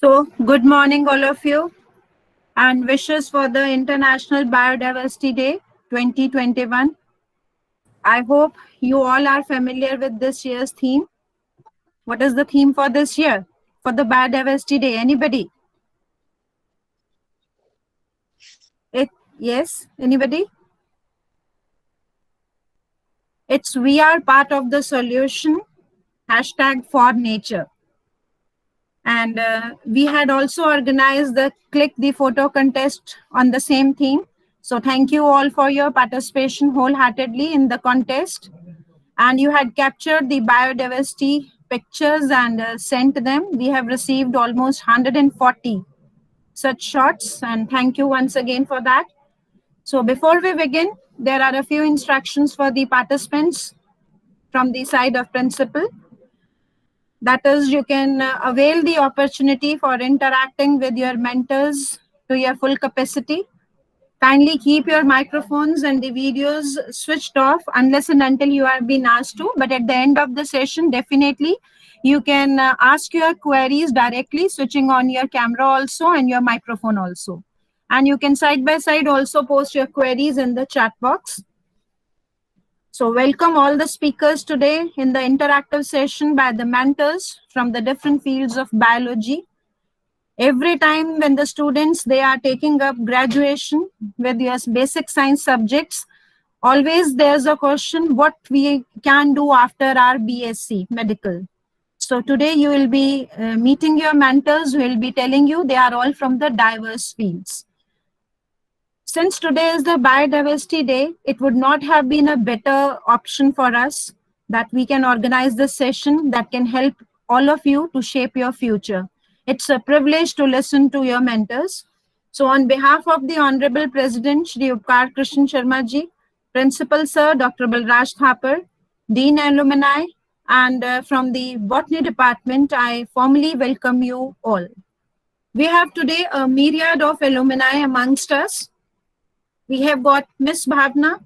So, good morning, all of you, and wishes for the International Biodiversity Day 2021. I hope you all are familiar with this year's theme. What is the theme for this year for the Biodiversity Day? Anybody? It yes, anybody? It's we are part of the solution. Hashtag for nature. And we had also organized the click the photo contest on the same theme. So thank you all for your participation wholeheartedly in the contest. And you had captured the biodiversity pictures and sent them. We have received almost 140 such shots, and thank you once again for that. So before we begin, there are a few instructions for the participants from the side of principal. That is, you can avail the opportunity for interacting with your mentors to your full capacity. Kindly keep your microphones and the videos switched off unless and until you have been asked to. But at the end of the session, definitely you can ask your queries directly, switching on your camera also and your microphone also. And you can side by side also post your queries in the chat box. So welcome all the speakers today in the interactive session by the mentors from the different fields of biology. Every time when the students, they are taking up graduation with your basic science subjects, always there's a question what we can do after our BSc medical. So today you will be meeting your mentors who will be telling you they are all from the diverse fields. Since today is the Biodiversity Day, it would not have been a better option for us that we can organize this session that can help all of you to shape your future. It's a privilege to listen to your mentors. So on behalf of the Honorable President, Shri Upkar Krishan Sharma ji, Principal Sir Dr. Balraj Thapar, Dean Alumni, and from the Botany Department, I formally welcome you all. We have today a myriad of alumni amongst us. We have got Miss Bhavna.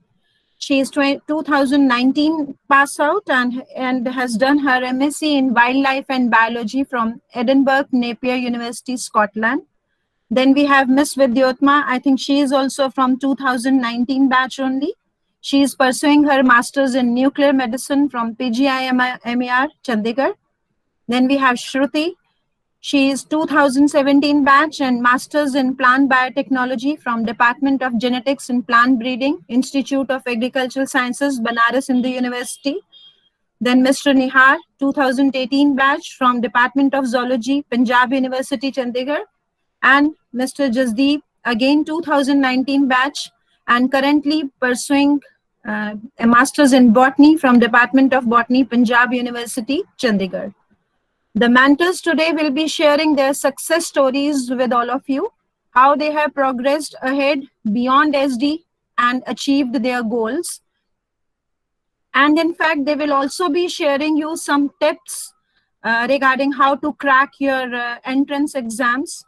She is 2019 pass out and has done her MSc in Wildlife and Biology from Edinburgh Napier University, Scotland. Then we have Miss Vidyotma. I think she is also from 2019 batch only. She is pursuing her Masters in Nuclear Medicine from PGIMER, Chandigarh. Then we have Shruti. She is 2017 batch and Masters in Plant Biotechnology from Department of Genetics and Plant Breeding, Institute of Agricultural Sciences, Banaras Hindu University. Then Mr. Nihar, 2018 batch from Department of Zoology, Punjab University, Chandigarh. And Mr. Jasdeep, again 2019 batch and currently pursuing a Masters in Botany from Department of Botany, Punjab University, Chandigarh. The mentors today will be sharing their success stories with all of you, how they have progressed ahead beyond SD and achieved their goals. And in fact, they will also be sharing you some tips regarding how to crack your entrance exams.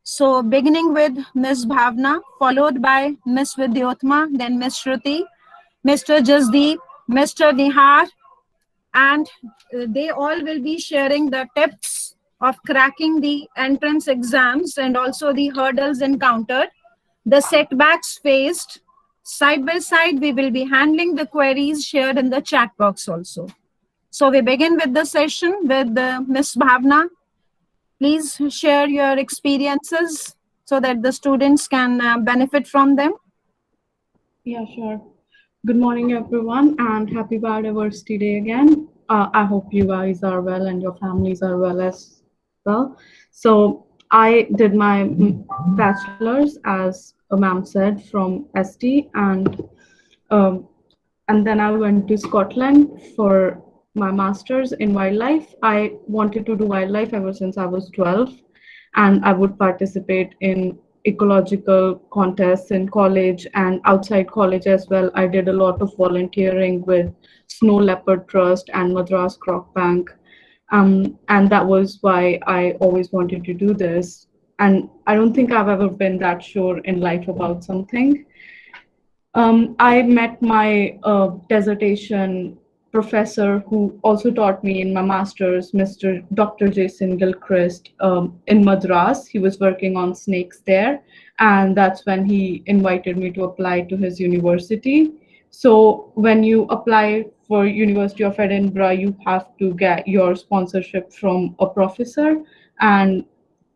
So beginning with Ms. Bhavna, followed by Ms. Vidyotma, then Ms. Shruti, Mr. Jasdeep, Mr. Nihar, and they all will be sharing the tips of cracking the entrance exams and also the hurdles encountered, the setbacks faced. Side by side, we will be handling the queries shared in the chat box also. So we begin with the session with Ms. Bhavna. Please share your experiences so that the students can benefit from them. Yeah, sure. Good morning, everyone, and happy Biodiversity Day again. I hope you guys are well and your families are well as well. So I did my bachelor's, as ma'am said, from ST, and then I went to Scotland for my master's in wildlife. I wanted to do wildlife ever since I was 12, and I would participate in ecological contests in college and outside college as well. I did a lot of volunteering with Snow Leopard Trust and Madras Croc Bank. And that was why I always wanted to do this. And I don't think I've ever been that sure in life about something. I met my dissertation professor who also taught me in my master's, Dr. Jason Gilchrist, in Madras. He was working on snakes there, and that's when he invited me to apply to his university. So when you apply for University of Edinburgh, you have to get your sponsorship from a professor, and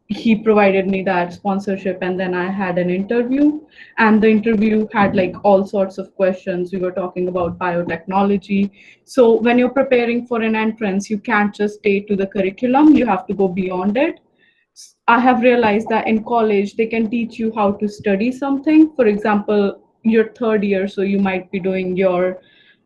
he provided me that sponsorship. And then I had an interview, and the interview had like all sorts of questions. We were talking about biotechnology. So when you're preparing for an entrance, you can't just stay to the curriculum, you have to go beyond it. I have realized that in college they can teach you how to study something. For example, your third year, so you might be doing your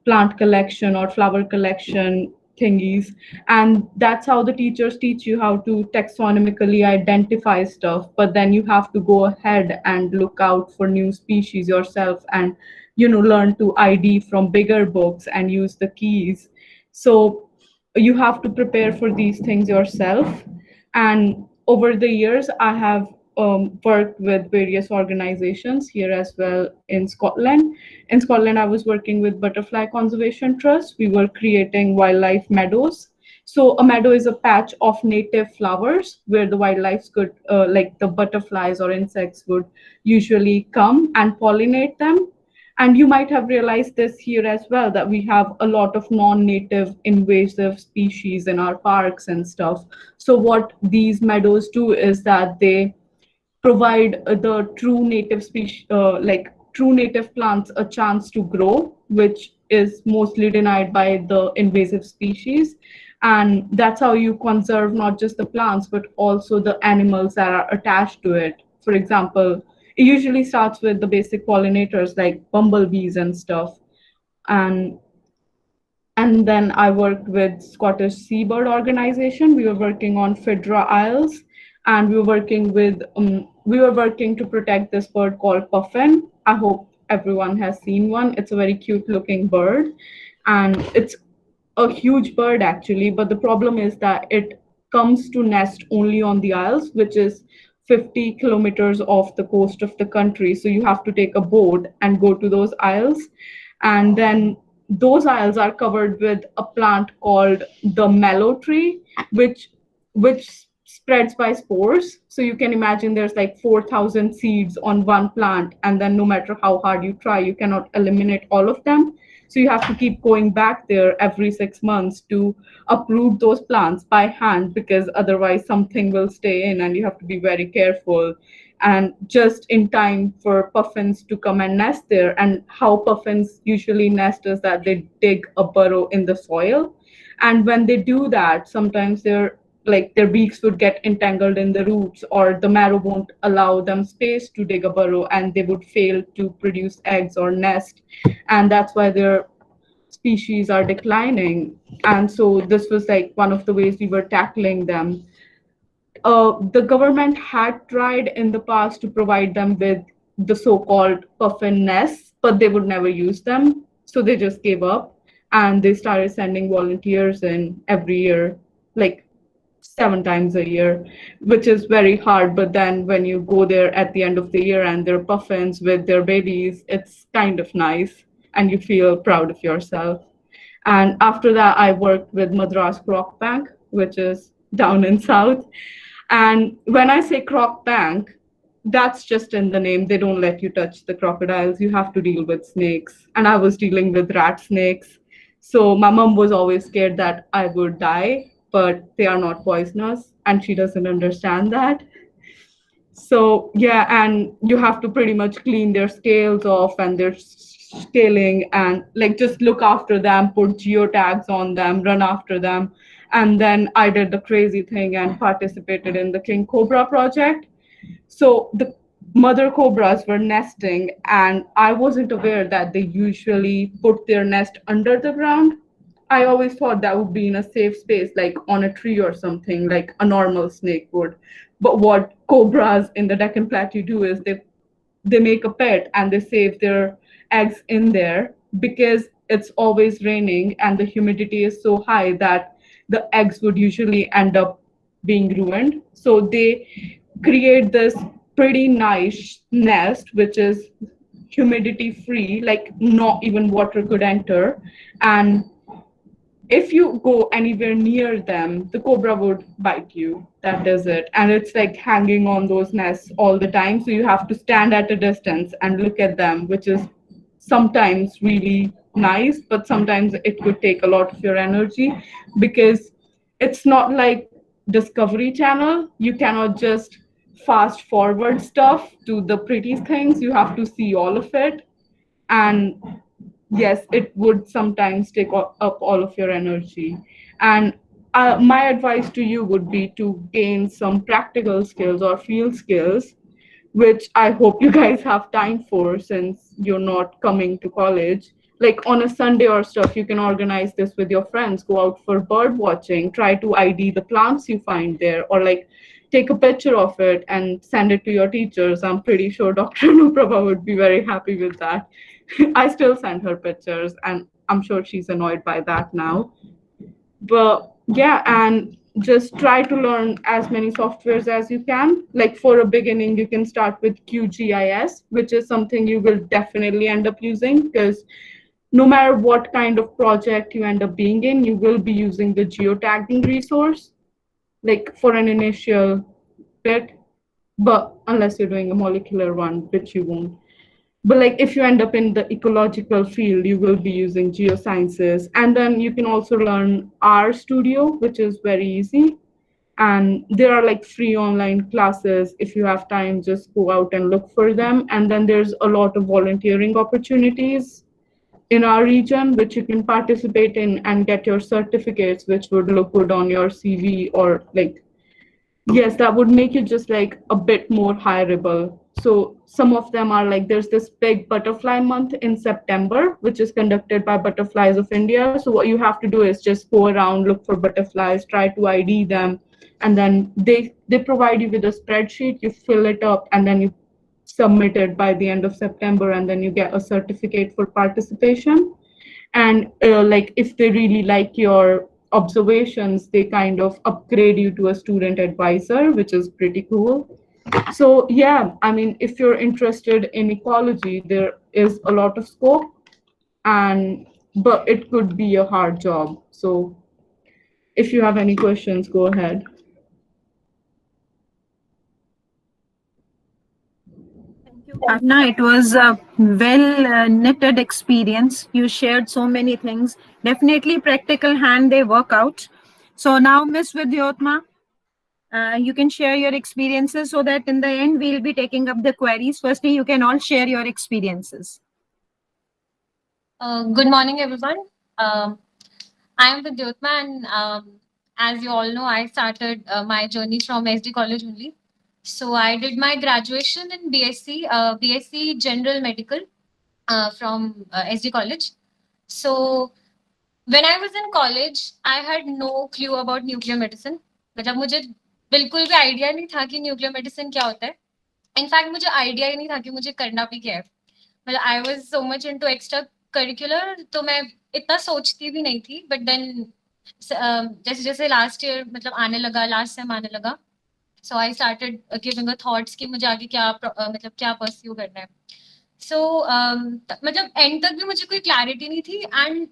plant collection or flower collection thingies, and that's how the teachers teach you how to taxonomically identify stuff. But then you have to go ahead and look out for new species yourself, and learn to ID from bigger books and use the keys. So you have to prepare for these things yourself. And over the years, I have worked with various organizations here as well in Scotland. In Scotland, I was working with Butterfly Conservation Trust. We were creating wildlife meadows. So a meadow is a patch of native flowers where the wildlife could, like the butterflies or insects, would usually come and pollinate them. And you might have realized this here as well, that we have a lot of non-native invasive species in our parks and stuff. So what these meadows do is that they provide the true native species, like true native plants, a chance to grow, which is mostly denied by the invasive species. And that's how you conserve not just the plants, but also the animals that are attached to it. For example, it usually starts with the basic pollinators like bumblebees and stuff. And and then I worked with Scottish Seabird Organization. We were working on Fidra Isles, and we were working to protect this bird called puffin. I hope everyone has seen one. It's a very cute looking bird, and it's a huge bird actually. But the problem is that it comes to nest only on the Isles, which is 50 kilometers off the coast of the country. So you have to take a boat and go to those Isles, and then those isles are covered with a plant called the mallow tree, which spreads by spores. So you can imagine there's like 4,000 seeds on one plant, and then no matter how hard you try, you cannot eliminate all of them. So you have to keep going back there every 6 months to uproot those plants by hand, because otherwise something will stay in, and you have to be very careful. And just in time for puffins to come and nest there. And how puffins usually nest is that they dig a burrow in the soil. And when they do that, sometimes their beaks would get entangled in the roots, or the marrow won't allow them space to dig a burrow, and they would fail to produce eggs or nest. And that's why their species are declining. And so this was like one of the ways we were tackling them. The government had tried in the past to provide them with the so-called puffin nests, but they would never use them. So they just gave up, and they started sending volunteers in every year, like 7 times a year, which is very hard. But then when you go there at the end of the year and they're puffins with their babies, it's kind of nice, and you feel proud of yourself. And after that, I worked with Madras Croc Bank, which is down in South. And when I say Croc Bank, that's just in the name. They don't let you touch the crocodiles. You have to deal with snakes. And I was dealing with rat snakes. So my mom was always scared that I would die, but they are not poisonous, and she doesn't understand that. So yeah, and you have to pretty much clean their scales off and their scaling, and like just look after them, put geotags on them, run after them. And then I did the crazy thing and participated in the King Cobra project. So the mother cobras were nesting, and I wasn't aware that they usually put their nest under the ground. I always thought that would be in a safe space, like on a tree or something, like a normal snake would. But what cobras in the Deccan Plateau do is they make a pet and they save their eggs in there, because it's always raining and the humidity is so high that the eggs would usually end up being ruined. So they create this pretty nice nest, which is humidity free, like not even water could enter. And if you go anywhere near them, the cobra would bite you. That is it. And it's like hanging on those nests all the time. So you have to stand at a distance and look at them, which is sometimes really nice, but sometimes it could take a lot of your energy because it's not like Discovery Channel. You cannot just fast forward stuff to the pretty things. You have to see all of it. And yes, it would sometimes take up all of your energy. And my advice to you would be to gain some practical skills or field skills, which I hope you guys have time for since you're not coming to college. Like on a Sunday or stuff, you can organize this with your friends, go out for bird watching, try to ID the plants you find there, or like take a picture of it and send it to your teachers. I'm pretty sure Dr. Nuprabha would be very happy with that. I still send her pictures, and I'm sure she's annoyed by that now. But yeah, and just try to learn as many softwares as you can. Like for a beginning, you can start with QGIS, which is something you will definitely end up using because no matter what kind of project you end up being in, you will be using the geotagging resource, like for an initial bit, but unless you're doing a molecular one, which you won't. But like if you end up in the ecological field, you will be using geosciences. And then you can also learn RStudio, which is very easy. And there are like free online classes. If you have time, just go out and look for them. And then there's a lot of volunteering opportunities in our region, which you can participate in and get your certificates, which would look good on your CV or like, yes, that would make you just like a bit more hireable. So some of them are like, there's this big butterfly month in September, which is conducted by Butterflies of India. So what you have to do is just go around, look for butterflies, try to ID them, and then they provide you with a spreadsheet. You fill it up, and then you submit it by the end of September, and then you get a certificate for participation. And like if they really like your observations, they kind of upgrade you to a student advisor, which is pretty cool. So yeah, I mean, if you're interested in ecology, there is a lot of scope, and but it could be a hard job. So if you have any questions, go ahead. No, it was a well knitted experience. You shared so many things. Definitely practical hand they work out. So now, Miss Vidyotma, you can share your experiences so that in the end we'll be taking up the queries. Firstly, you can all share your experiences. Good morning, everyone. I am Vidyotma, and as you all know, I started my journey from SD College only. So I did my graduation in BSc General Medical from SD College. So when I was in college, I had no clue about nuclear medicine. मतलब मुझे बिल्कुल भी idea नहीं था कि nuclear medicine क्या होता है. इनफैक्ट मुझे आइडिया ही नहीं था कि मुझे करना भी क्या है. मतलब I was so much into extra curricular, तो मैं इतना सोचती भी नहीं थी. बट देन जैसे जैसे लास्ट ईयर मतलब आने लगा, लास्ट सेम आने लगा, so I started giving a thoughts कि मुझे आगे क्या मतलब क्या परस्यू करना है. सो मतलब एंड तक भी मुझे कोई क्लैरिटी नहीं थी. एंड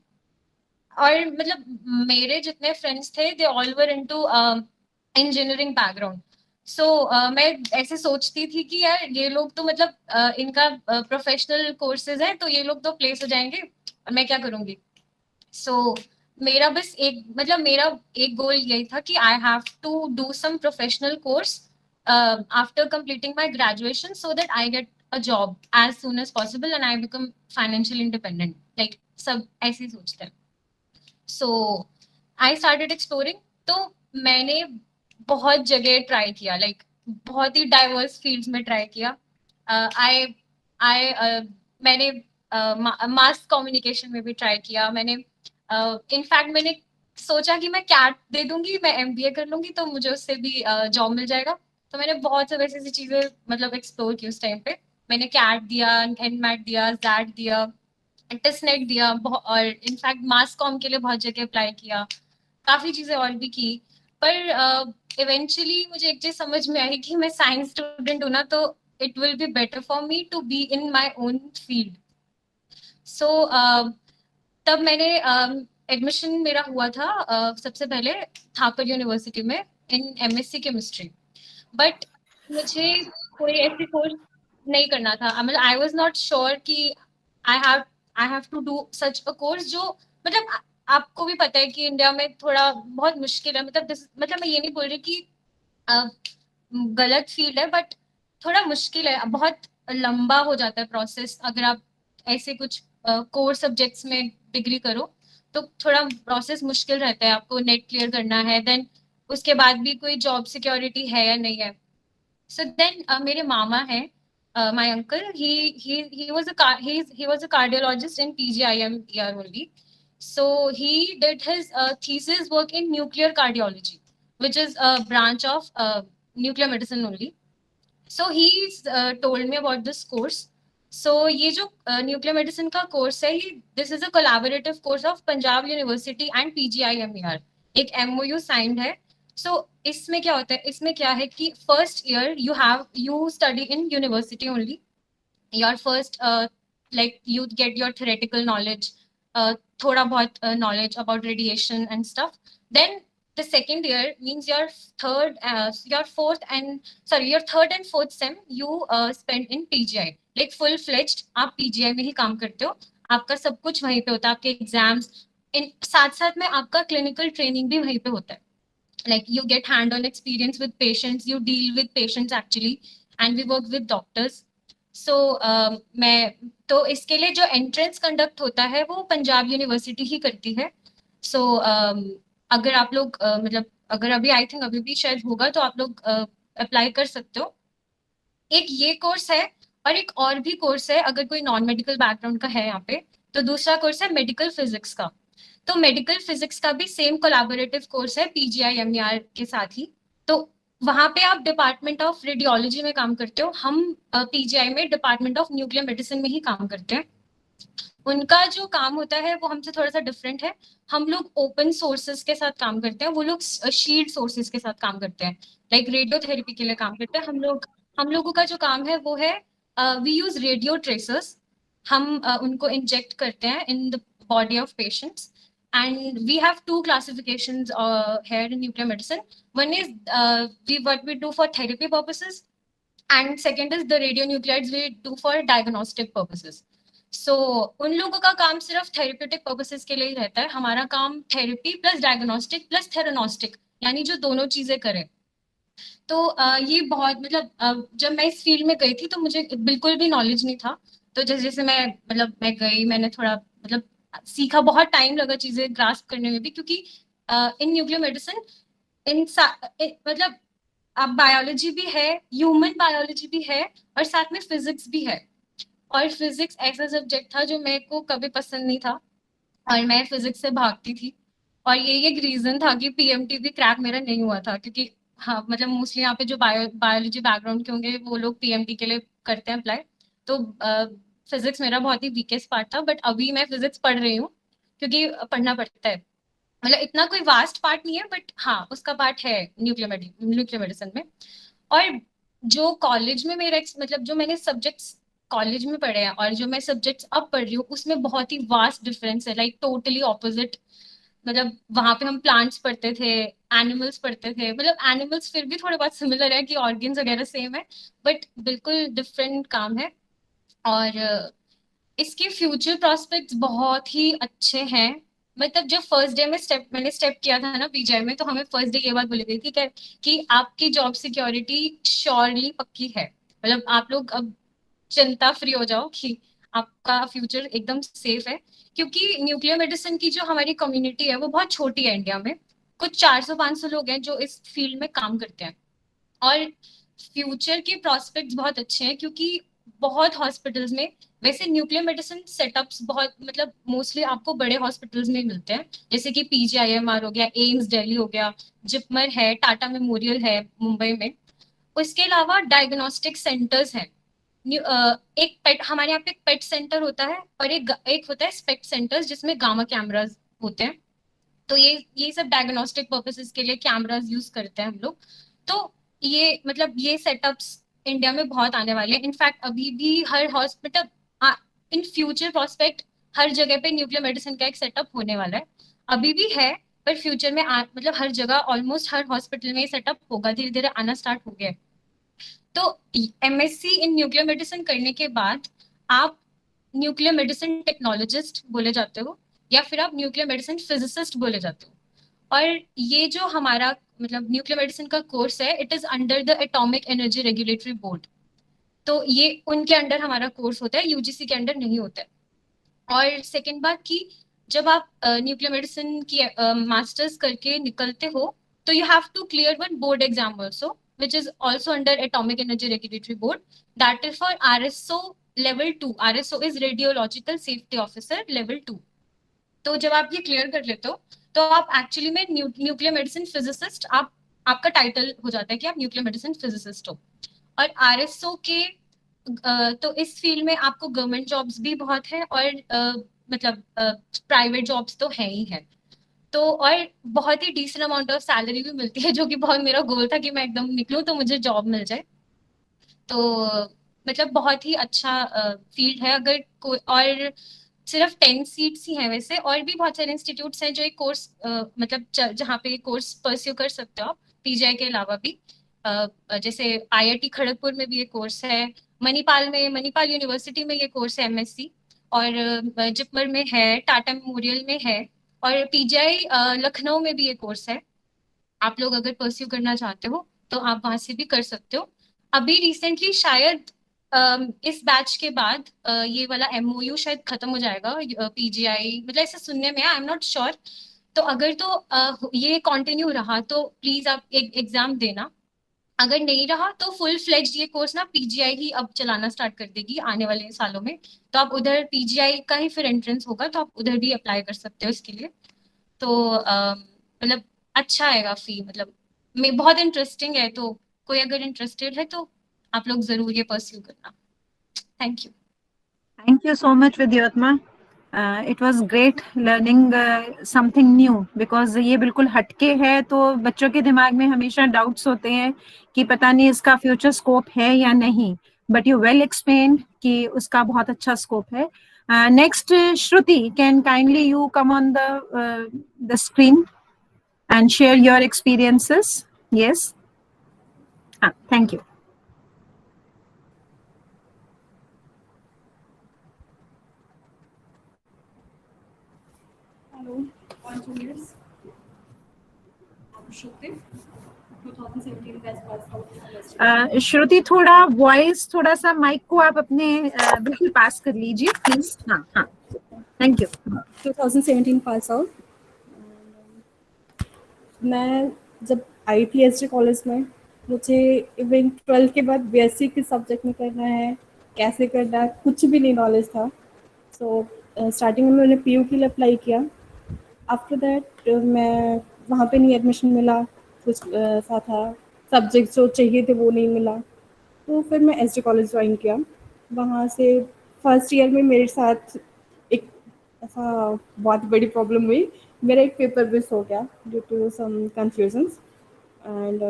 और मतलब मेरे जितने फ्रेंड्स थे they all were into engineering background. So मैं ऐसे सोचती थी कि यार ये लोग तो मतलब इनका प्रोफेशनल कोर्सेज है, तो ये लोग तो प्लेस हो जाएंगे, मैं क्या करूंगी. सो मेरा बस एक मतलब मेरा एक गोल यही था कि I have to do some professional course after completing my graduation so that I get a job as soon as possible and I become financial independent. Like सब ऐसे ही सोचते हैं. So I started exploring. तो मैंने बहुत जगह try किया, लाइक बहुत ही डाइवर्स फील्ड्स में ट्राई किया. आई आई मैंने मास कम्युनिकेशन में भी ट्राई किया. मैंने इनफैक्ट मैंने सोचा कि मैं कैट दे दूंगी, मैं एमबीए कर लूंगी तो मुझे उससे भी जॉब मिल जाएगा. तो मैंने बहुत से वैसी चीजें मतलब एक्सप्लोर की उस टाइम पे. मैंने कैट दिया, एनमैट दिया, जैट दिया, टेस्टनेट दिया, और इनफैक्ट मास कॉम के लिए बहुत जगह अप्लाई किया, काफी चीजें और भी की. पर इवेंचुअली मुझे एक चीज समझ में आई कि मैं साइंस स्टूडेंट हूं ना, तो it will be better for me to be in my own field. So तब मैंने एडमिशन मेरा हुआ था सबसे पहले थापर यूनिवर्सिटी में इन एमएससी केमिस्ट्री, बट मुझे कोई ऐसी कोर्स नहीं करना था। मतलब आई वाज नॉट श्योर कि I have to do such a course जो मतलब आपको भी पता है कि इंडिया में थोड़ा बहुत मुश्किल है। मतलब मैं ये नहीं बोल रही कि अ, गलत फील्ड है, बट थोड़ा मुश्किल है, बहुत लंबा हो जाता है प्रोसेस। अगर आप ऐसे कुछ कोर सब्जेक्ट्स में डिग्री करो तो थोड़ा प्रोसेस मुश्किल रहता है, आपको नेट क्लियर करना है, देन उसके बाद भी कोई जॉब सिक्योरिटी है या नहीं है। So then मेरे मामा हैं, my uncle, he was he was a cardiologist in PGIMER only. So he did his thesis work in nuclear cardiology, which is a branch of nuclear medicine only. So he told me about this course. So ये जो nuclear medicine का course है, this is a collaborative course of Punjab University and PGIMER. एक MOU signed है। So इसमें क्या होता है, इसमें क्या है कि first year you study in university only. Your first like you get your theoretical knowledge, thoda bahut knowledge about radiation and stuff. Then the second year means your third and fourth sem you spend in PGI, like full fledged आप PGI में ही काम करते हो, आपका सब कुछ वहीं पे होता है, आपके एग्जाम्स इन साथ साथ में आपका क्लिनिकल ट्रेनिंग भी वहीं पे होता है। like you get hand-on experience with patients, you deal with patients actually, and we work with doctors. So मैं तो इसके लिए जो एंट्रेंस कंडक्ट होता है वो पंजाब यूनिवर्सिटी ही करती है। So अगर आप लोग मतलब अगर अभी आई थिंक अभी भी शायद होगा तो आप लोग अप्लाई कर सकते हो। एक ये कोर्स है और एक और भी कोर्स है अगर कोई नॉन मेडिकल बैकग्राउंड का है यहाँ पे, तो दूसरा कोर्स है मेडिकल फिजिक्स का। तो मेडिकल फिजिक्स का भी सेम कोलैबोरेटिव कोर्स है PGIMER के साथ ही। तो वहां पे आप डिपार्टमेंट ऑफ रेडियोलॉजी में काम करते हो, हम PGI में डिपार्टमेंट ऑफ न्यूक्लियर मेडिसिन में ही काम करते हैं। उनका जो काम होता है वो हमसे थोड़ा सा डिफरेंट है। हम लोग ओपन सोर्सेज के साथ काम करते हैं, वो लोग शील्ड सोर्सेज के साथ काम करते हैं, लाइक रेडियोथेरेपी के लिए काम करते हैं। हम लोगों का जो काम है वो है वी यूज रेडियो ट्रेसर्स। हम उनको इंजेक्ट करते हैं in the body of patients, and we have two classifications here in nuclear medicine. One is what we do for therapy purposes, and second is the radionuclides we do for diagnostic purposes. So उन लोगों का काम सिर्फ therapeutic purposes के लिए ही रहता है, हमारा काम थेरेपी प्लस डायग्नोस्टिक प्लस थेरानोस्टिक, यानी जो दोनों चीजें करें। तो ये बहुत मतलब जब मैं इस फील्ड में गई थी तो मुझे बिल्कुल भी नॉलेज नहीं था। तो जैसे जैसे मैं गई, मैंने थोड़ा मतलब सीखा, बहुत टाइम लगा चीजें ग्रास्प करने में भी, क्योंकि इन न्यूक्लियर मेडिसिन मतलब अब बायोलॉजी भी है, ह्यूमन बायोलॉजी भी है, और साथ में फिजिक्स भी है। और फिजिक्स ऐसा सब्जेक्ट था जो मेरे को कभी पसंद नहीं था और मैं फिजिक्स से भागती थी। और यही एक रीजन था कि PMT भी क्रैक मेरा नहीं हुआ था, क्योंकि हाँ मतलब मोस्टली यहाँ पे जो बायोलॉजी बैकग्राउंड के होंगे वो लोग PMT के लिए करते हैं अप्लाई। तो फिजिक्स मेरा बहुत ही वीकेस्ट पार्ट था, बट अभी मैं फिजिक्स पढ़ रही हूँ क्योंकि पढ़ना पड़ता है। मतलब इतना कोई वास्ट पार्ट नहीं है, बट हाँ उसका पार्ट है न्यूक्लियर मेडिसिन में। और जो कॉलेज में मेरा मतलब जो मैंने सब्जेक्ट्स कॉलेज में पढ़े हैं और जो मैं सब्जेक्ट्स अब पढ़ रही हूँ उसमें बहुत ही वास्ट डिफरेंस है, लाइक टोटली ऑपोजिट। मतलब वहां पे हम प्लांट्स पढ़ते थे, एनिमल्स पढ़ते थे, मतलब एनिमल्स फिर भी थोड़े बहुत सिमिलर है कि ऑर्गन्स वगैरह सेम है, बट बिल्कुल डिफरेंट काम है। और इसके फ्यूचर प्रोस्पेक्ट्स बहुत ही अच्छे हैं। मतलब जब फर्स्ट डे में मैंने स्टेप किया था ना PGI में, तो हमें फर्स्ट डे ये बात बोली गई थी कि आपकी जॉब सिक्योरिटी श्योरली पक्की है। मतलब आप लोग अब चिंता फ्री हो जाओ कि आपका फ्यूचर एकदम सेफ है, क्योंकि न्यूक्लियर मेडिसिन की जो हमारी कम्युनिटी है वो बहुत छोटी है इंडिया में। कुछ 400-500 लोग हैं जो इस फील्ड में काम करते हैं। और फ्यूचर के प्रोस्पेक्ट्स बहुत अच्छे हैं, क्योंकि बहुत हॉस्पिटल्स में वैसे न्यूक्लियर मेडिसिन सेटअप्स बहुत मतलब मोस्टली आपको बड़े हॉस्पिटल्स में मिलते हैं, जैसे कि PGIMR हो गया, एम्स दिल्ली हो गया, जिपमर है, टाटा मेमोरियल है मुंबई में। उसके अलावा डायग्नोस्टिक सेंटर्स हैं। एक पेट हमारे यहाँ पे एक पेट सेंटर होता है और एक होता है स्पेक्ट सेंटर्स जिसमें गामा कैमराज होते हैं। तो ये सब डायग्नोस्टिक पर्पसेस के लिए कैमराज यूज करते हैं हम लोग। तो ये मतलब ये सेटअप्स इंडिया में बहुत आने वाले हैं। इनफैक्ट अभी भी हर हॉस्पिटल इन फ्यूचर प्रोस्पेक्ट हर जगह पे न्यूक्लियर मेडिसिन का एक सेटअप होने वाला है। अभी भी है, पर फ्यूचर में मतलब हर जगह ऑलमोस्ट हर हॉस्पिटल में सेटअप होगा, धीरे धीरे आना स्टार्ट हो गया है। तो एमएससी इन न्यूक्लियर मेडिसिन करने के बाद आप न्यूक्लियर मेडिसिन टेक्नोलॉजिस्ट बोले जाते हो, या फिर आप न्यूक्लियर मेडिसिन फिजिसिस्ट बोले जाते हो। और ये जो हमारा मतलब न्यूक्लियर मेडिसिन का कोर्स है, it is under the atomic energy regulatory board. तो ये उनके अंडर हमारा कोर्स होता है, यूजीसी के अंडर नहीं होता है। और सेकेंड बात कि जब आप न्यूक्लियर मेडिसिन की मास्टर्स करके निकलते हो, तो you have to clear one board exam also, which is also under Atomic Energy Regulatory Board. That is for RSO Level 2. RSO is Radiological Safety Officer Level 2. तो जब आप ये क्लियर कर लेते हो, तो आप एक्चुअली में न्यूक्लियर मेडिसिन फिजिसिस्ट, आपका टाइटल हो जाता है कि आप न्यूक्लियर मेडिसिन फिजिसिस्ट हो। और आरएसओ के तो इस फील्ड में आपको गवर्नमेंट जॉब्स भी बहुत है, और मतलब प्राइवेट जॉब्स तो है ही है। तो और बहुत ही डिसेंट अमाउंट ऑफ सैलरी भी मिलती है, जो कि बहुत मेरा गोल था कि मैं एकदम निकलूं तो मुझे जॉब मिल जाए। तो मतलब बहुत ही अच्छा फील्ड है। अगर कोई और सिर्फ 10 सीट्स ही हैं, वैसे और भी बहुत सारे इंस्टीट्यूट्स हैं जो एक कोर्स मतलब जहाँ पे कोर्स परस्यू कर सकते हो आप पीजीआई के अलावा भी। जैसे आईआईटी खड़गपुर में भी ये कोर्स है, मणिपाल यूनिवर्सिटी में ये कोर्स है एमएससी, और जिपमर में है, टाटा मेमोरियल में है, और पीजीआई लखनऊ में भी ये कोर्स है। आप लोग अगर परस्यू करना चाहते हो तो आप वहां से भी कर सकते हो। अभी रिसेंटली शायद इस बैच के बाद ये वाला एमओयू शायद खत्म हो जाएगा पीजीआई, मतलब ऐसे सुनने में आई एम नॉट श्योर। तो अगर तो ये कंटिन्यू रहा तो प्लीज आप एक एग्जाम देना, अगर नहीं रहा तो फुल फ्लेज्ड ये कोर्स ना पीजीआई ही अब चलाना स्टार्ट कर देगी आने वाले सालों में। तो आप उधर पीजीआई का ही फिर एंट्रेंस होगा, तो आप उधर भी अप्लाई कर सकते हो इसके लिए। तो मतलब अच्छा आएगा फी, मतलब बहुत इंटरेस्टिंग है। तो कोई अगर इंटरेस्टेड है तो आप लोग जरूर ये परस्यू करना। Thank you. Thank you so much, Vidyotma. It was great learning something new, because ये बिल्कुल हटके है, तो बच्चों के दिमाग में हमेशा डाउट्स होते हैं कि पता नहीं इसका फ्यूचर स्कोप है या नहीं, बट यू वेल एक्सप्लेन कि उसका बहुत अच्छा स्कोप है। Next, Shruti, can kindly you come on the screen and share your experiences? Yes. Thank you. Hello, all juniors. I'm Shruti, 2017 best pass out. श्रुति, थोड़ा voice, थोड़ा सा माइक को आप अपने बिल्कुल पास कर लीजिए प्लीज। हाँ हाँ, थैंक यू। 2017 pass out. मैं जब आई थी एसडी कॉलेज में, मुझे इवन 12 के बाद बीएससी किस सब्जेक्ट में करना है, कैसे करना है, कुछ भी नहीं नॉलेज था। सो स्टार्टिंग में मैंने पीयू के लिए अप्लाई किया। आफ्टर दैट मैं वहाँ पे नहीं एडमिशन मिला, कुछ सा था, सब्जेक्ट जो चाहिए थे वो नहीं मिला। तो फिर मैं एसडी कॉलेज ज्वाइन किया। वहाँ से फर्स्ट ईयर में मेरे साथ एक ऐसा बहुत बड़ी प्रॉब्लम हुई, मेरा एक पेपर मिस हो गया due to some confusions. And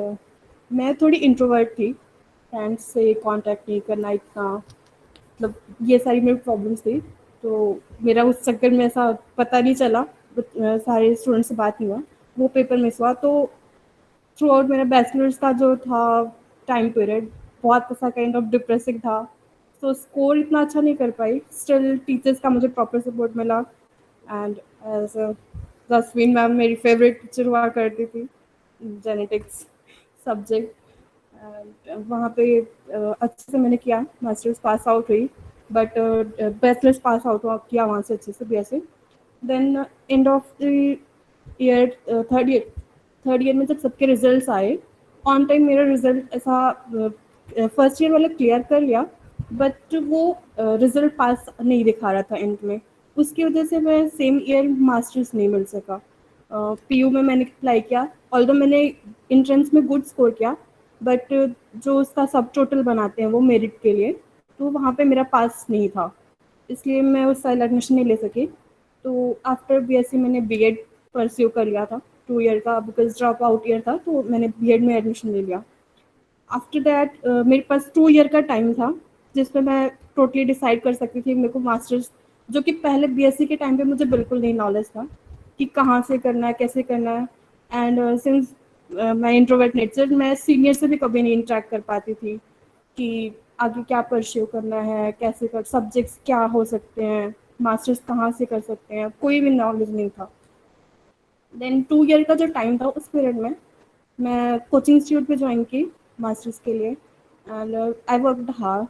मैं थोड़ी इंट्रोवर्ट थी, फ्रेंड्स से कांटेक्ट नहीं करना इतना, मतलब ये सारी मेरी प्रॉब्लम्स थी। तो मेरा उस चक्कर में ऐसा पता नहीं चला, सारे स्टूडेंट्स से बात नहीं हुआ, वो पेपर मिस हुआ। तो थ्रू आउट मेरा बैचलर्स का जो था टाइम पीरियड बहुत ऐसा काइंड ऑफ डिप्रेसिंग था। तो स्कोर इतना अच्छा नहीं कर पाई, स्टिल टीचर्स का मुझे प्रॉपर सपोर्ट मिला। एंड एज जसवीन मैम मेरी फेवरेट टीचर हुआ करती थी, जेनेटिक्स सब्जेक्ट। वहाँ पे अच्छे से मैंने किया, मास्टर्स पास आउट हुई, बट बैचलर्स पास आउट किया वहाँ से अच्छे से BSc. Then end of the year, third year में जब सबके रिजल्ट्स आए, ऑन टाइम मेरा रिजल्ट ऐसा फर्स्ट ईयर वाला क्लियर कर लिया, बट वो रिजल्ट पास नहीं दिखा रहा था एंड में। उसकी वजह से मैं सेम ईयर मास्टर्स नहीं मिल सका। पीयू में मैंने अप्लाई किया, ऑल्दो मैंने एंट्रेंस में गुड स्कोर किया, बट जो उसका सब टोटल बनाते हैं वो मेरिट के लिए, तो वहाँ पे मेरा पास नहीं था, इसलिए मैं उस साल एडमिशन नहीं ले सकी। तो आफ्टर बीएससी मैंने बीएड परस्यू कर लिया था 2 ईयर का, बिकॉज ड्रॉप आउट ईयर था, तो मैंने बीएड में एडमिशन ले लिया। आफ्टर दैट मेरे पास 2 ईयर का टाइम था, जिसमें मैं टोटली डिसाइड कर सकती थी मेरे को मास्टर्स, जो कि पहले बीएससी के टाइम पे मुझे बिल्कुल नहीं नॉलेज था। कि कहाँ से करना है, कैसे करना है। एंड सिंस मैं इंट्रोवर्ट नेचर, मैं सीनियर से भी कभी नहीं इंटरेक्ट कर पाती थी कि आगे क्या परस्यू करना है, कैसे कर, सब्जेक्ट्स क्या हो सकते हैं, मास्टर्स कहाँ से कर सकते हैं, कोई भी नॉलेज नहीं था। देन 2 ईयर का जो टाइम था उस पीरियड में मैं कोचिंग इंस्टीट्यूट पे ज्वाइन की मास्टर्स के लिए। एंड आई वर्कड हार्ड,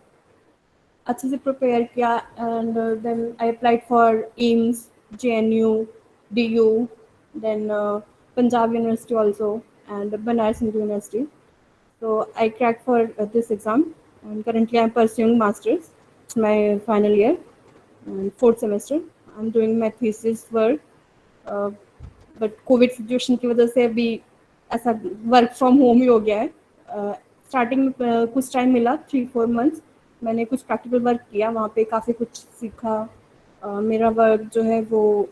अच्छे से प्रिपेयर किया। And then I applied for AIIMS, JNU, DU, then Punjab University also, and Banaras Hindu University. So I cracked for this exam, and currently I'm pursuing masters. It's my final year and 4th semester. I'm doing my thesis work, but COVID situation की वजह से अभी ऐसा work from home ही हो गया है. Starting में कुछ टाइम मिला, 3-4 मंथ्स मैंने कुछ प्रैक्टिकल वर्क किया, वहाँ पे काफ़ी कुछ सीखा. मेरा वर्क जो है वो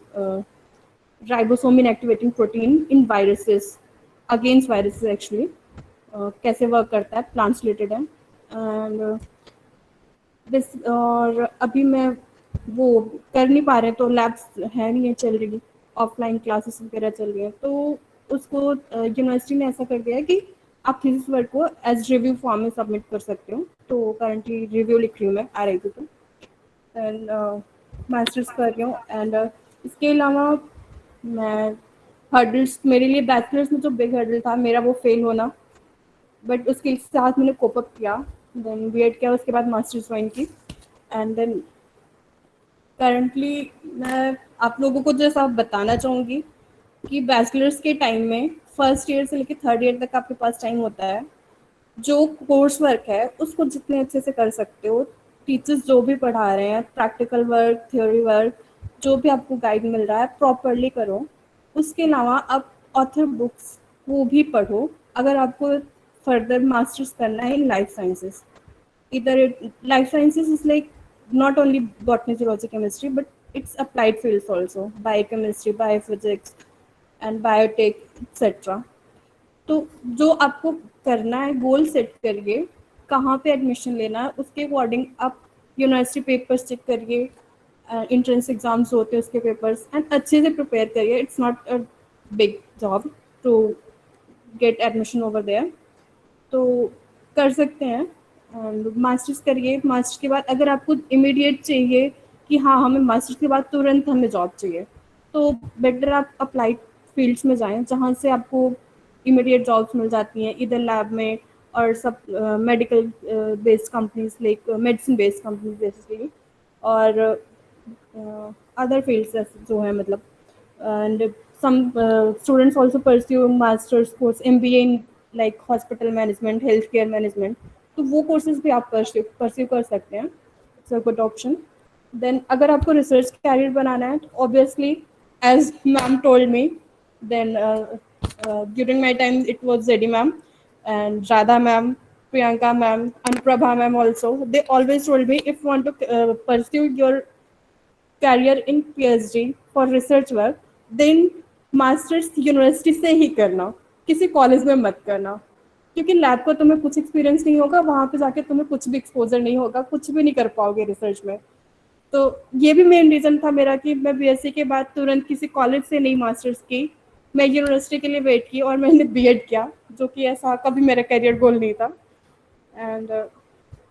ribosome inactivating protein in viruses, against viruses actually, कैसे वर्क करता है, प्लांट्स रिलेटेड है. एंड दिस, और अभी मैं वो कर नहीं पा रहे, तो लैब्स है नहीं है चल रही, ऑफलाइन क्लासेस वगैरह चल रही हैं, तो उसको यूनिवर्सिटी ने ऐसा कर दिया है कि आप थीसिस वर्क को एज रिव्यू फॉर्म में सबमिट कर सकते हो. तो करंटली रिव्यू लिख रही हूँ मैं RIP पे, एंड मास्टर्स कर रही हूँ. एंड इसके अलावा मैं हर्डल्स, मेरे लिए बैचलर्स में जो बिग हर्डल था मेरा वो फेल होना, बट उसके साथ मैंने कोप अप किया. देन B.Ed किया, उसके बाद मास्टर्स ज्वाइन की. एंड देन करंटली मैं आप लोगों को जैसा बताना चाहूँगी कि बैचलर्स के टाइम में फर्स्ट ईयर से लेकर 3rd ईयर तक आपके पास टाइम होता है. जो कोर्स वर्क है उसको जितने अच्छे से कर सकते हो, टीचर्स जो भी पढ़ा रहे हैं, प्रैक्टिकल वर्क, थ्योरी वर्क, जो भी आपको गाइड मिल रहा है प्रॉपरली करो. उसके अलावा आप ऑथर बुक्स वो भी पढ़ो अगर आपको फर्दर मास्टर्स करना है इन लाइफ साइंसेस. इधर life sciences is like not only botany, zoology, chemistry, but it's applied fields also, biochemistry, biophysics and biotech, etc. तो जो आपको करना है, गोल सेट करिए, कहाँ पे एडमिशन लेना है, उसके अकॉर्डिंग आप यूनिवर्सिटी पेपर्स चेक करिए, एंट्रेंस एग्जाम्स होते हैं उसके पेपर्स, एंड अच्छे से प्रिपेयर करिए. It's not a big job to get admission over there, तो कर सकते हैं. मास्टर्स करिए. मास्टर्स के बाद अगर आपको इमीडिएट चाहिए कि हाँ हमें मास्टर्स के बाद तुरंत हमें जॉब चाहिए, तो बेटर आप अप्लाइड फील्ड्स में जाएं जहाँ से आपको इमीडिएट जॉब्स मिल जाती हैं, इधर लैब में और सब medical based companies, like medicine based companies basically, और अदर फील्ड्स जो है मतलब. And some students also pursue masters course, MBA in like hospital management, health care management, तो वो कोर्सेज भी आप परस्यू कर सकते हैं. It's a good option. Then अगर आपको रिसर्च कैरियर बनाना है, तो obviously as ma'am told me, then during my time it was ZD ma'am and Radha ma'am, Priyanka ma'am, Anuprabha ma'am also. They always told me if you want to pursue your career in PhD for research work, then masters university से ही करना, किसी college में मत करना, क्योंकि lab को तुम्हें कुछ एक्सपीरियंस नहीं होगा, वहाँ पे जाके तुम्हें कुछ भी एक्सपोजर नहीं होगा, कुछ भी नहीं कर पाओगे रिसर्च में. तो ये भी मेन रीज़न था मेरा कि मैं BSc के बाद तुरंत किसी कॉलेज से नहीं मास्टर्स की, मैं यूनिवर्सिटी के लिए वेट की और मैंने B.Ed किया, जो कि ऐसा कभी मेरा करियर गोल नहीं था. एंड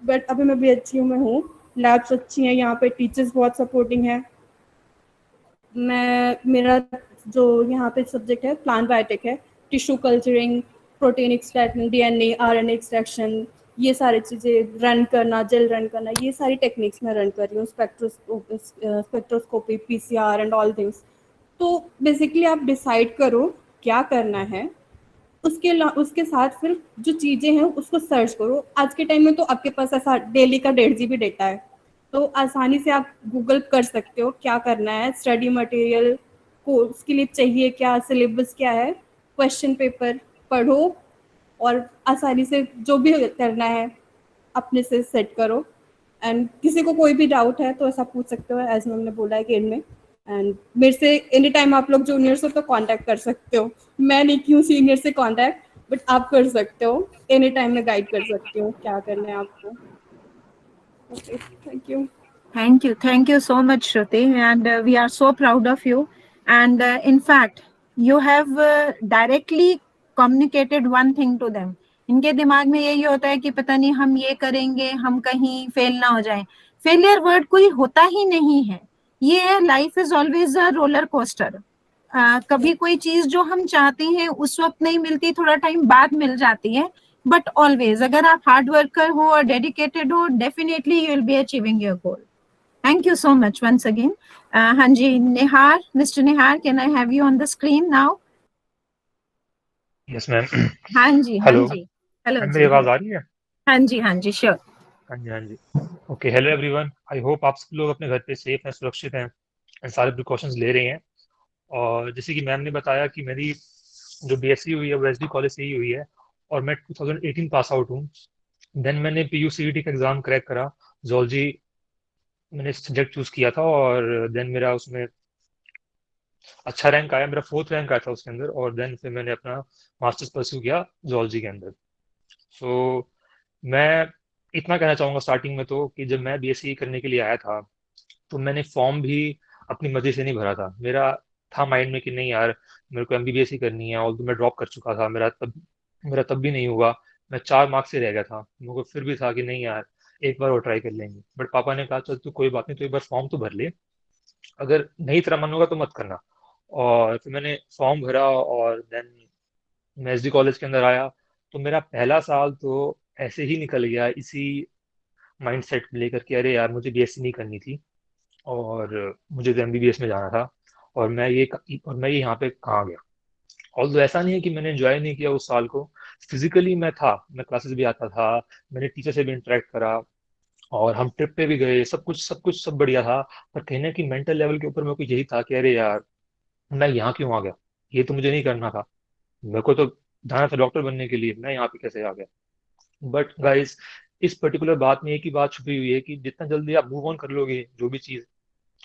बट अभी मैं BHU में हूँ, लैब्स अच्छी हैं यहाँ पे, टीचर्स बहुत सपोर्टिंग है. मेरा जो यहाँ पे सब्जेक्ट है प्लांट बायोटेक है, tissue culturing, protein extraction, DNA RNA extraction, ये सारी चीज़ें रन करना, जेल रन करना, ये सारी टेक्निक्स मैं रन कर रही हूँ. Spectroscopy, PCR and all things. तो बेसिकली आप डिसाइड करो क्या करना है, उसके साथ फिर जो चीज़ें हैं उसको सर्च करो. आज के टाइम में तो आपके पास ऐसा डेली का 1.5 GB डेटा है, तो आसानी से आप गूगल कर सकते हो क्या करना है, स्टडी मटेरियल कोर्स के लिए चाहिए क्या, सिलेबस क्या है, क्वेश्चन पेपर पढ़ो और आसानी से जो भी करना है अपने से सेट करो. एंड किसी को कोई भी डाउट है तो ऐसा पूछ सकते हो, एज मैंने बोला है गेम में. एंड मेरे से एनी टाइम आप लोग जूनियर्स हो तो कांटेक्ट कर सकते हो. मैं नहीं क्यों सीनियर से कांटेक्ट, बट आप कर सकते हो, एनी टाइम में गाइड कर सकती हूँ क्या करना है आपको. Okay, thank you. Thank you so much, Shruti, and we are so proud of you and in fact you have directly communicated one thing to them. इनके दिमाग में यही होता है कि पता नहीं हम ये करेंगे, हम कहीं फेल ना हो जाएं. फेलियर वर्ड कोई होता ही नहीं है. ये life is always a roller coaster. कभी कोई चीज जो हम चाहते हैं उस वक्त नहीं मिलती, थोड़ा टाइम बाद मिल जाती है, बट ऑलवेज अगर आप हार्ड वर्कर हो और डेडिकेटेड हो, definitely you will be achieving your goal. Thank you so much once again. Hanji, Nihar, Mr. Nihar, can I have you on the screen now? Yes ma'am. Hanji, hello Hanji. Hello, ma'am, ji. मेरी आवाज आ रही है? Hanji, Hanji, sure. हाँ जी, हाँ जी. Okay, hello everyone. I hope आप सब लोग अपने घर पे सेफ हैं, सुरक्षित हैं, and सारे प्रिकॉशंस ले रहे हैं. और जैसे कि मैम ने बताया कि मेरी जो बीएससी हुई है वो एसडी कॉलेज से ही हुई है और मैं 2018 पास आउट हूँ. देन मैंने पीयूसीईटी का एग्जाम क्रैक करा. जोलॉजी मैंने सब्जेक्ट चूज किया था और देन मेरा उसमें अच्छा रैंक आया. मेरा 4th रैंक आया था उसके अंदर. और देन फिर मैंने अपना मास्टर्स परस्यू किया जोलॉजी के अंदर. सो मैं इतना कहना चाहूंगा स्टार्टिंग में तो कि जब मैं बीएससी करने के लिए आया था तो मैंने फॉर्म भी अपनी मर्जी से नहीं भरा था. मेरा था माइंड में कि नहीं यार, मेरे को एमबीबीएस ही करनी है. और तो मैं ड्रॉप कर चुका था, मेरा तब भी नहीं हुआ. मैं 4 मार्क्स से रह गया था. मेरे को फिर भी था कि नहीं यार, एक बार और ट्राई कर लेंगे. बट पापा ने कहा चल तू कोई बात नहीं, तो एक बार फॉर्म तो भर ले, अगर नहीं तेरा मन होगा तो मत करना. और फिर मैंने फॉर्म भरा और देन मैं एसडी कॉलेज के अंदर आया. तो मेरा पहला साल तो ऐसे ही निकल गया इसी माइंड सेट लेकर के, अरे यार मुझे बीएससी नहीं करनी थी और मुझे तो एमबीबीएस में जाना था. और मैं ये यहाँ पे कहाँ गया. ऑल्दो ऐसा नहीं है कि मैंने एंजॉय नहीं किया उस साल को. फिजिकली मैं था, मैं क्लासेस भी आता था, मैंने टीचर से भी इंटरेक्ट करा और हम ट्रिप पे भी गए. सब बढ़िया था. पर कहीं ना कहीं मेंटल लेवल के ऊपर मेरे को यही था कि अरे यार, मैं यहाँ क्यों आ गया, ये तो मुझे नहीं करना था. मेरे को तो जाना था डॉक्टर बनने के लिए, मैं यहाँ पे कैसे आ गया. बट गाइस, इस पर्टिकुलर बात में एक ही बात छुपी हुई है कि जितना जल्दी आप मूव ऑन कर लोगे, जो भी चीज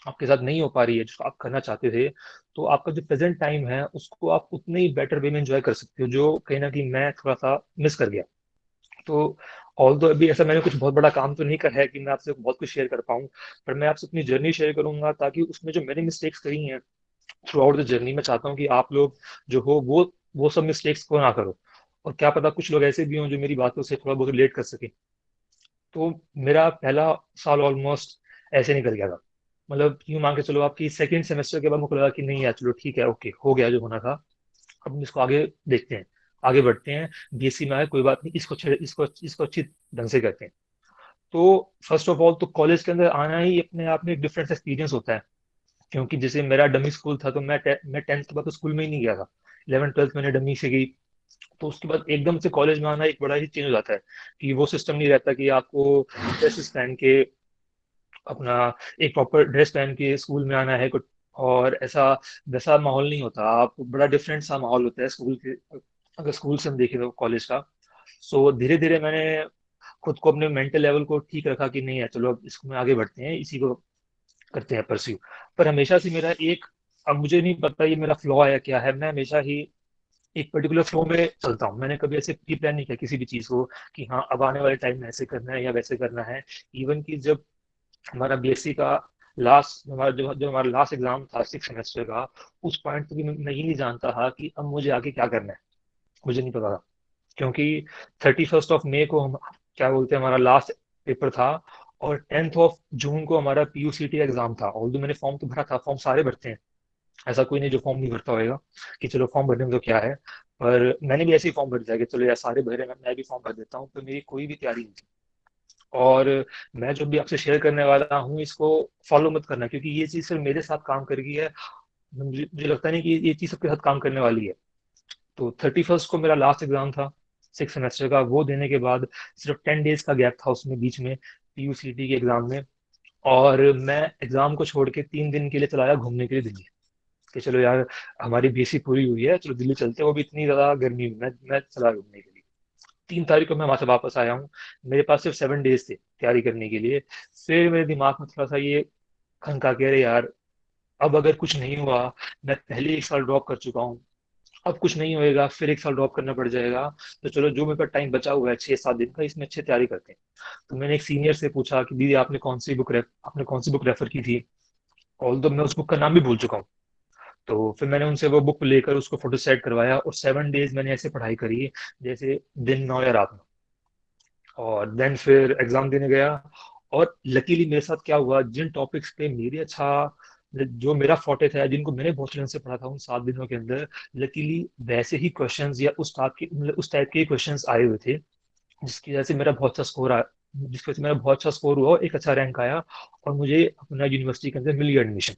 आपके साथ नहीं हो पा रही है जिसको आप करना चाहते थे, तो आपका जो प्रेजेंट टाइम है उसको आप उतने ही बेटर वे में एंजॉय कर सकते हो, जो कहीं ना कहीं मैं थोड़ा सा मिस कर गया. तो ऑल्दो अभी ऐसा मैंने कुछ बहुत बड़ा काम तो नहीं करा है कि मैं आपसे बहुत कुछ शेयर कर पाऊँ, पर मैं आपसे अपनी जर्नी शेयर करूंगा ताकि उसमें जो मैंने मिस्टेक्स करी हैं थ्रू आउट द जर्नी, मैं चाहता हूँ कि आप लोग जो हो वो सब मिस्टेक्स को ना करो. और क्या पता कुछ लोग ऐसे भी हों जो मेरी बातों से थोड़ा बहुत रिलेट कर सके. तो मेरा पहला साल ऑलमोस्ट ऐसे निकल गया था. मतलब यूं मान के चलो आपकी सेकंड सेमेस्टर के बाद मुझे लगा कि नहीं यार चलो ठीक है, ओके हो गया जो होना था, अब हम इसको आगे देखते हैं, आगे बढ़ते हैं. बीएससी में आए कोई बात नहीं, इसको अच्छी ढंग से करते हैं. तो फर्स्ट ऑफ ऑल तो कॉलेज के अंदर आना ही अपने आप में एक डिफरेंट एक्सपीरियंस होता है. क्योंकि जैसे मेरा डमी स्कूल था तो मैं 10th के बाद तो स्कूल में ही नहीं गया था. 11th 12th मैंने डमी से की. तो उसके बाद एकदम से कॉलेज में आना एक बड़ा ही चेंज हो जाता है कि वो सिस्टम नहीं रहता कि आपको ड्रेसेस पहन के अपना एक प्रॉपर ड्रेस पहन के स्कूल में आना है कुछ. और ऐसा वैसा माहौल नहीं होता. आप बड़ा डिफरेंट सा माहौल होता है स्कूल के, अगर स्कूल से हम देखें तो कॉलेज का. सो धीरे धीरे मैंने खुद को अपने मेंटल लेवल को ठीक रखा कि नहीं है चलो अब इसको में आगे बढ़ते हैं, इसी को करते हैं परस्यू. पर हमेशा से मेरा एक, अब मुझे नहीं पता ये मेरा फ्लॉ है क्या है, मैं हमेशा ही एक पर्टिकुलर फ्लो में चलता हूँ. मैंने कभी ऐसे प्री प्लान नहीं किया किसी भी चीज को कि हाँ अब आने वाले टाइम में ऐसे करना है या वैसे करना है. इवन कि जब हमारा बीएससी का हमारा लास्ट एग्जाम था 6 सेमेस्टर का, उस पॉइंट तक भी मैं ही नहीं जानता था कि अब मुझे आगे क्या करना है. मुझे नहीं पता था. क्योंकि 31 मई को हम क्या बोलते हैं हमारा लास्ट पेपर था और 10 जून को हमारा पीयूसीटी एग्जाम था. ऑल्दो मैंने फॉर्म तो भरा था, फॉर्म सारे भरते हैं, ऐसा कोई नहीं जो फॉर्म नहीं भरता होगा कि चलो फॉर्म भरने में तो क्या है. पर मैंने भी ऐसे ही फॉर्म भर दिया कि चलो यार सारे भरे मैं भी फॉर्म भर देता हूँ. तो मेरी कोई भी तैयारी नहीं थी. और मैं जो भी आपसे शेयर करने वाला हूँ इसको फॉलो मत करना, क्योंकि ये चीज़ सिर्फ मेरे साथ काम कर गई है. मुझे लगता नहीं कि ये चीज़ सबके साथ काम करने वाली है. तो 31 को मेरा लास्ट एग्जाम था 6 सेमेस्टर का. वो देने के बाद सिर्फ 10 डेज का गैप था उसमें बीच में पीयूसीटी के एग्जाम में. और मैं एग्जाम को छोड़ के 3 दिन के लिए चला गया घूमने के लिए दिल्ली, कि चलो यार हमारी बीएससी पूरी हुई है, चलो दिल्ली चलते हैं. वो भी इतनी ज्यादा गर्मी में मैं चला घूमने के लिए. 3 तारीख को मैं वहां से वापस आया हूँ. मेरे पास सिर्फ 7 डेज थे तैयारी करने के लिए. फिर मेरे दिमाग में थोड़ा सा ये खनका के अरे यार अब अगर कुछ नहीं हुआ, मैं पहले 1 साल ड्रॉप कर चुका हूँ, अब कुछ नहीं होएगा फिर 1 साल ड्रॉप करना पड़ जाएगा. तो चलो जो मेरे पास टाइम बचा हुआ है 6-7 दिन का, इसमें अच्छी तैयारी करते हैं. तो मैंने एक सीनियर से पूछा कि दीदी आपने कौन सी बुक रेफर की थी. ऑल्दो मैं उस बुक का नाम भी भूल चुका हूँ. तो फिर मैंने उनसे वो बुक लेकर उसको फोटो सेट करवाया और 7 डेज मैंने ऐसे पढ़ाई करी जैसे दिन 9 या रात में। और देन फिर एग्जाम देने गया। और लकीली मेरे साथ क्या हुआ, जिन टॉपिक्स पे मेरे अच्छा जो मेरा फोर्टे था, जिनको मैंने बहुत टाइम से पढ़ा था उन 7 दिनों के अंदर, लकीली वैसे ही क्वेश्चंस या उस टाइप के क्वेश्चंस आए हुए थे, जिसकी वजह से मेरा बहुत अच्छा स्कोर आया, जिसकी वजह से मेरा बहुत अच्छा स्कोर हुआ और एक अच्छा रैंक आया और मुझे अपना यूनिवर्सिटी के अंदर मिल गया एडमिशन।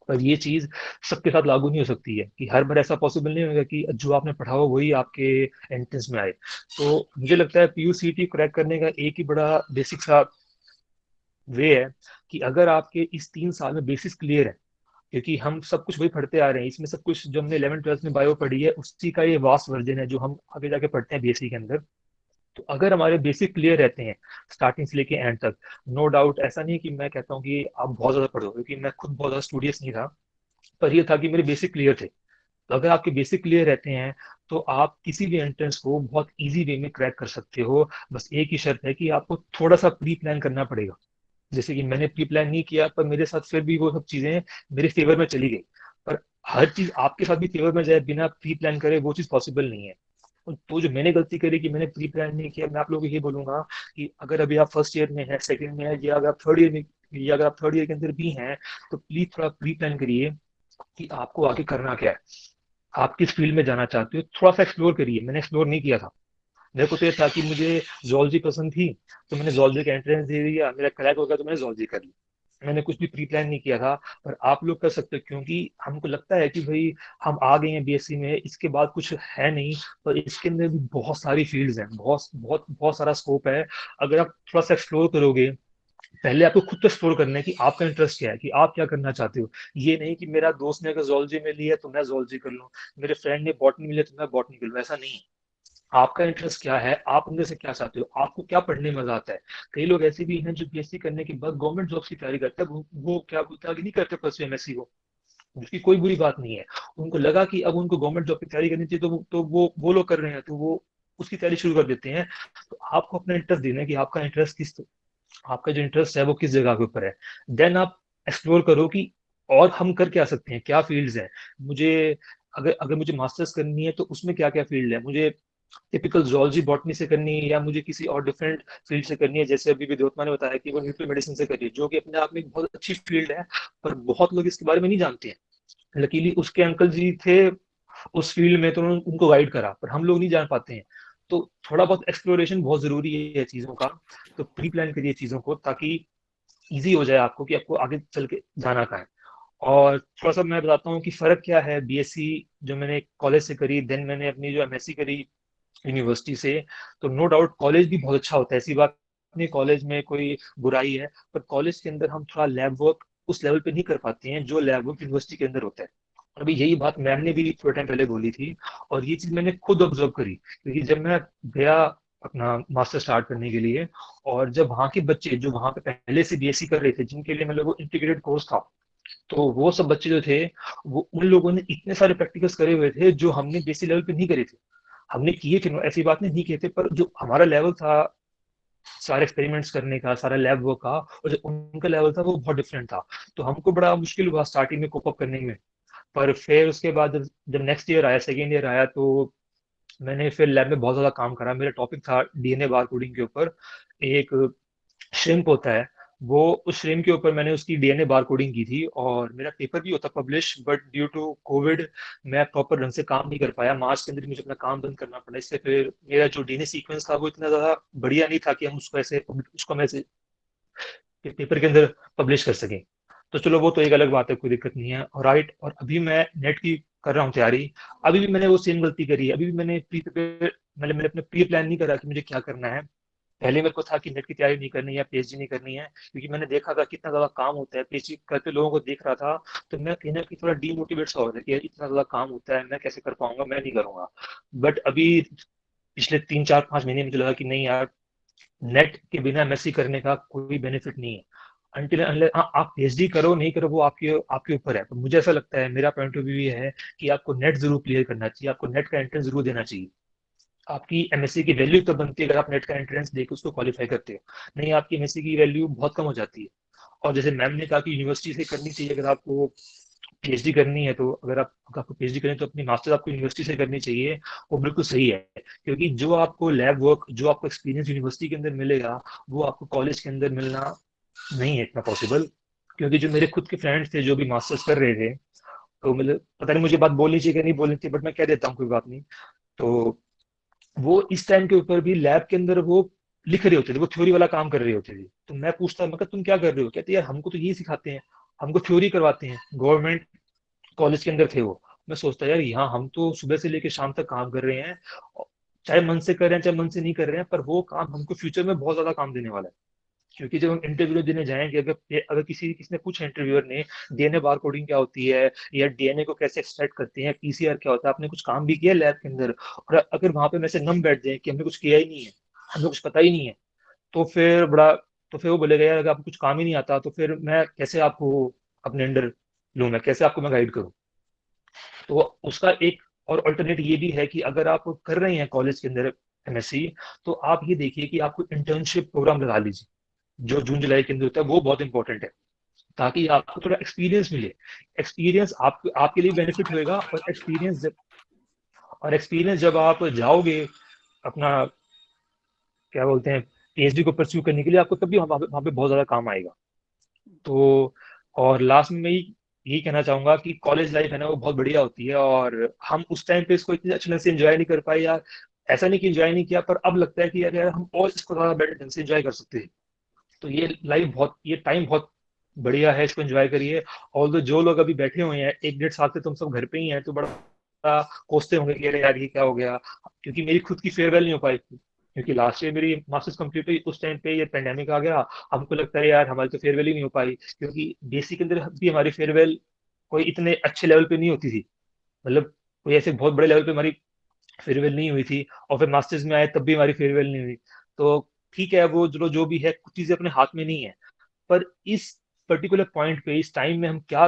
पर ये चीज सबके साथ लागू नहीं हो सकती है कि हर बार ऐसा पॉसिबल नहीं होगा कि जो आपने पढ़ा हो वही आपके एंट्रेंस में आए। तो मुझे लगता है पीयूसीटी क्रैक करने का एक ही बड़ा बेसिक सा वे है कि अगर आपके इस 3 साल में बेसिस क्लियर है, क्योंकि हम सब कुछ वही पढ़ते आ रहे हैं, इसमें सब कुछ जो हमने 11th 12th में बायो पढ़ी है उसी का ये वास्ट वर्जन है जो हम आगे जाके पढ़ते हैं बीएससी के अंदर। तो अगर हमारे बेसिक क्लियर रहते हैं स्टार्टिंग से लेके एंड तक, नो डाउट, ऐसा नहीं कि मैं कहता हूँ कि आप बहुत ज्यादा पढ़ो, क्योंकि मैं खुद बहुत ज्यादा स्टूडियस नहीं था, पर ये था कि मेरे बेसिक क्लियर थे। तो अगर आपके बेसिक क्लियर रहते हैं तो आप किसी भी एंट्रेंस को बहुत इजी वे में क्रैक कर सकते हो। बस एक ही शर्त है कि आपको थोड़ा सा प्री प्लान करना पड़ेगा। जैसे कि मैंने प्री प्लान नहीं किया, पर मेरे साथ फिर भी वो सब चीजें मेरे फेवर में चली गई। पर हर चीज आपके साथ भी फेवर में जाए बिना प्री प्लान करे, वो चीज पॉसिबल नहीं है। तो जो मैंने गलती करी कि मैंने प्री प्लान नहीं किया, मैं आप लोगों को ये बोलूंगा कि अगर अभी आप फर्स्ट ईयर में है, सेकंड में है, या अगर आप थर्ड ईयर में, या अगर आप थर्ड ईयर के अंदर भी हैं, तो प्लीज थोड़ा प्री प्लान करिए कि आपको आगे करना क्या है, आप किस फील्ड में जाना चाहते हो, थोड़ा सा एक्सप्लोर करिए। मैंने एक्सप्लोर नहीं किया था। मेरे को तो ये था कि मुझे जोलॉजी पसंद थी, तो मैंने जोलॉजी का एंट्रेंस दे दिया, मेरा क्रैक हो गया तो मैंने जोलॉजी कर ली। मैंने कुछ भी प्री प्लान नहीं किया था। पर आप लोग कर सकते हो, क्योंकि हमको लगता है कि भाई हम आ गए हैं बीएससी में, इसके बाद कुछ है नहीं, पर इसके अंदर भी बहुत सारी फील्ड्स हैं, बहुत बहुत बहुत सारा स्कोप है। अगर आप थोड़ा सा एक्सप्लोर करोगे, पहले आपको खुद तो एक्सप्लोर करना है कि आपका इंटरेस्ट क्या है, कि आप क्या करना चाहते हो। ये नहीं कि मेरा दोस्त ने अगर जोलॉजी में लिया तो मैं जोलॉजी कर लूँ, मेरे फ्रेंड ने बॉटनी में लिया तो मैं बॉटनी कर लूँ, ऐसा नहीं है। आपका इंटरेस्ट क्या है, आप अंदर से क्या चाहते हो, आपको क्या पढ़ने में मजा आता है। कई लोग ऐसे भी हैं जो बीएससी करने के बाद गवर्नमेंट जॉब्स की तैयारी करते हैं, वो क्या बोलता है कि नहीं करते परसों एमएससी को, जिसकी कोई बुरी बात नहीं है। उनको लगा कि अब उनको गवर्नमेंट जॉब की तैयारी करनी चाहिए, तो वो लोग कर रहे हैं, तो वो उसकी तैयारी शुरू कर देते हैं। तो आपको अपना इंटरेस्ट देना है कि आपका इंटरेस्ट किस, आपका जो इंटरेस्ट है वो किस जगह के ऊपर है। देन आप एक्सप्लोर करो कि और हम कर क्या सकते हैं, क्या फील्ड्स हैं। मुझे अगर अगर मुझे मास्टर्स करनी है तो उसमें क्या क्या फील्ड है, मुझे टिपिकल जोलॉजी बॉटनी से करनी है या मुझे किसी और डिफरेंट फील्ड से करनी है। जैसे अभी विद्योत्मा ने बताया कि वो न्यूक्लियर मेडिसिन से करिए, जो कि अपने आप में एक बहुत अच्छी फील्ड है, पर बहुत लोग इसके बारे में नहीं जानते हैं। लकीली उसके अंकल जी थे उस फील्ड में, तो उन्होंने उनको गाइड करा, पर हम लोग नहीं जान पाते हैं। तो थोड़ा बहुत एक्सप्लोरेशन बहुत जरूरी है चीजों का। तो प्री प्लान करिए चीजों को, ताकि इजी हो जाए आपको कि आपको आगे चल के जाना कहाँ है। और थोड़ा सा मैं बताता हूँ कि फर्क क्या है बीएससी जो मैंने कॉलेज से करी, देन मैंने अपनी जो एमएससी करी यूनिवर्सिटी से। तो नो डाउट कॉलेज भी बहुत अच्छा होता है, ऐसी बात नहीं, कॉलेज में कोई बुराई है, पर कॉलेज के अंदर हम थोड़ा लैब वर्क उस लेवल पे नहीं कर पाते हैं जो लैब वर्क यूनिवर्सिटी के अंदर होता है। अभी यही बात मैम ने भी थोड़े टाइम पहले बोली थी, और ये चीज मैंने खुद ऑब्जर्व करी, क्योंकि जब मैं गया अपना मास्टर स्टार्ट करने के लिए, और जब वहाँ के बच्चे जो वहाँ पे पहले से बीएससी कर रहे थे, जिनके लिए मतलब वो इंटीग्रेटेड कोर्स था, तो वो सब बच्चे जो थे, वो उन लोगों ने इतने सारे प्रैक्टिकल्स करे हुए थे जो हमने बेसिक लेवल पे नहीं करे थे। हमने किए थे, ऐसी बात नहीं किए थे, पर जो हमारा लेवल था सारे एक्सपेरिमेंट्स करने का, सारा लैब वर्क का, और जो उनका लेवल था वो बहुत डिफरेंट था। तो हमको बड़ा मुश्किल हुआ स्टार्टिंग में कोप अप करने में। पर फिर उसके बाद जब नेक्स्ट ईयर आया, सेकेंड ईयर आया, तो मैंने फिर लैब में बहुत ज्यादा काम करा। मेरा टॉपिक था डीएनए बार कोडिंग के ऊपर। एक श्रिम्प होता है, वो उस श्रिम्प के ऊपर मैंने उसकी डीएनए बार कोडिंग की थी, और मेरा पेपर भी होता publish, but due to Covid मैं प्रॉपर ढंग से काम नहीं कर पाया। मार्च के अंदर मुझे अपना काम बंद करना पड़ा। इससे फिर मेरा जो डीएनए सीक्वेंस था वो इतना ज्यादा बढ़िया नहीं था कि हम उसको हम ऐसे पेपर के अंदर पब्लिश कर सकें। तो चलो वो तो एक अलग बात है, कोई दिक्कत नहीं है। और राइट, और अभी मैं नेट की कर रहा हूँ तैयारी। अभी भी मैंने वो सेम गलती करी है, अभी भी मैंने मैंने अपने प्री प्लान नहीं करा कि मुझे क्या करना है। पहले मेरे को था कि नेट की तैयारी नहीं करनी है, पीएचडी नहीं करनी है, क्योंकि मैंने देखा था कितना ज्यादा काम होता है, पीएचडी करते लोगों को देख रहा था। तो मैं कहीं ना कहीं थोड़ा डीमोटिवेट सा हो रहा था कि यार इतना ज्यादा काम होता है, मैं कैसे कर पाऊंगा, मैं नहीं करूंगा। बट अभी पिछले 3 4 5 महीने मुझे लगा कि नहीं यार, नेट के बिना एमएससी करने का कोई बेनिफिट नहीं है। अनटिल अनलेस आप पीएचडी करो नहीं करो वो आपके आपके ऊपर है। तो मुझे ऐसा लगता है, मेरा पॉइंट ऑफ व्यू ये है कि आपको नेट जरूर क्लियर करना चाहिए, आपको नेट का एंट्रेंस जरूर देना चाहिए। आपकी एमएससी की वैल्यू तो बनती है अगर आप नेट का एंट्रेंस देकर उसको क्वालिफाई करते हो, नहीं आपकी एमएससी की वैल्यू बहुत कम हो जाती है। और जैसे मैम ने कहा कि यूनिवर्सिटी से करनी चाहिए अगर आपको पीएचडी करनी है तो अगर आपको पीएचडी करनी है तो अपनी मास्टर्स आपको यूनिवर्सिटी से करनी चाहिए, वो बिल्कुल सही है। क्योंकि जो आपको लैब वर्क, जो आपको एक्सपीरियंस यूनिवर्सिटी के अंदर मिलेगा, वो आपको कॉलेज के अंदर मिलना नहीं है इतना पॉसिबल। क्योंकि जो मेरे खुद के फ्रेंड्स थे जो भी मास्टर्स कर रहे थे, तो मतलब पता नहीं मुझे बात बोलनी चाहिए कि नहीं बोलनी चाहिए, बट मैं कह देता हूँ, कोई बात नहीं। तो वो इस टाइम के ऊपर भी लैब के अंदर वो लिख रहे होते थे, वो थ्योरी वाला काम कर रहे होते थे। तो मैं पूछता, मैं तुम क्या कर रहे हो? कहते यार हमको तो यही सिखाते हैं, हमको थ्योरी करवाते हैं। गवर्नमेंट कॉलेज के अंदर थे वो। मैं सोचता यार यहाँ हम तो सुबह से लेकर शाम तक काम कर रहे हैं, चाहे मन से कर रहे हैं चाहे मन से नहीं कर रहे हैं, पर वो काम हमको फ्यूचर में बहुत ज्यादा काम देने वाला है। क्योंकि जब हम इंटरव्यू देने जाएंगे, अगर अगर किसी ने पूछा इंटरव्यूअर ने डीएनए बार कोडिंग क्या होती है, या डीएनए को कैसे एक्सट्रैक्ट करते हैं, पीसीआर क्या होता है, आपने कुछ काम भी किया लैब के अंदर, और अगर वहां पे मैं से नम बैठ जाए कि हमने कुछ किया ही नहीं है, हमें कुछ पता ही नहीं है, तो फिर बड़ा, तो फिर वो बोलेगा यार अगर आपको कुछ काम ही नहीं आता तो फिर मैं कैसे आपको अपने अंडर लूँ, मैं कैसे आपको मैं गाइड करूँ। तो उसका एक और अल्टरनेट ये भी है कि अगर आप कर रहे हैं कॉलेज के अंदर एमएससी, तो आप ये देखिए कि आपको इंटर्नशिप प्रोग्राम लगा लीजिए, जो जून जुलाई के अंदर होता है, वो बहुत इंपॉर्टेंट है, ताकि आपको थोड़ा एक्सपीरियंस मिले। एक्सपीरियंस आपके लिए बेनिफिट होएगा, और एक्सपीरियंस जब आप जाओगे अपना, क्या बोलते हैं, पीएचडी को परस्यू करने के लिए, आपको तब भी वहाँ पे बहुत ज्यादा काम आएगा। तो और लास्ट में मैं यही कहना चाहूंगा कि कॉलेज लाइफ है ना, वो बहुत बढ़िया होती है, और हम उस टाइम पे इसको इतने अच्छे ढंग से एंजॉय नहीं कर पाए यार। ऐसा नहीं कि एंजॉय नहीं किया, पर अब लगता है कि यार हम और इसको ज्यादा बेटर ढंग से एंजॉय कर सकते हैं। तो ये टाइम बहुत बढ़िया है, इसको एंजॉय करिए। और जो लोग अभी बैठे हुए हैं 1-1.5 साल से तुम सब घर पे ही हैं, तो बड़ा कोसते होंगे कि अरे यार ये क्या हो गया। क्योंकि मेरी खुद की फेयरवेल नहीं हो पाई थी, क्योंकि लास्ट ईयर मेरी मास्टर्स कंप्लीट हुई, उस टाइम पे ये पेंडेमिक आ गया। हमको लगता है यार हमारी तो फेयरवेल ही नहीं हो पाई, क्योंकि बेसिक के अंदर भी हमारी फेयरवेल कोई इतने अच्छे लेवल पे नहीं होती थी। मतलब कोई ऐसे बहुत बड़े लेवल पे हमारी फेयरवेल नहीं हुई थी। और फिर मास्टर्स में आए तब भी हमारी फेयरवेल नहीं हुई। तो ठीक है, वो जो भी है, कुछ चीजें अपने हाथ में नहीं है, पर इस पर्टिकुलर पॉइंट पे, इस टाइम में हम क्या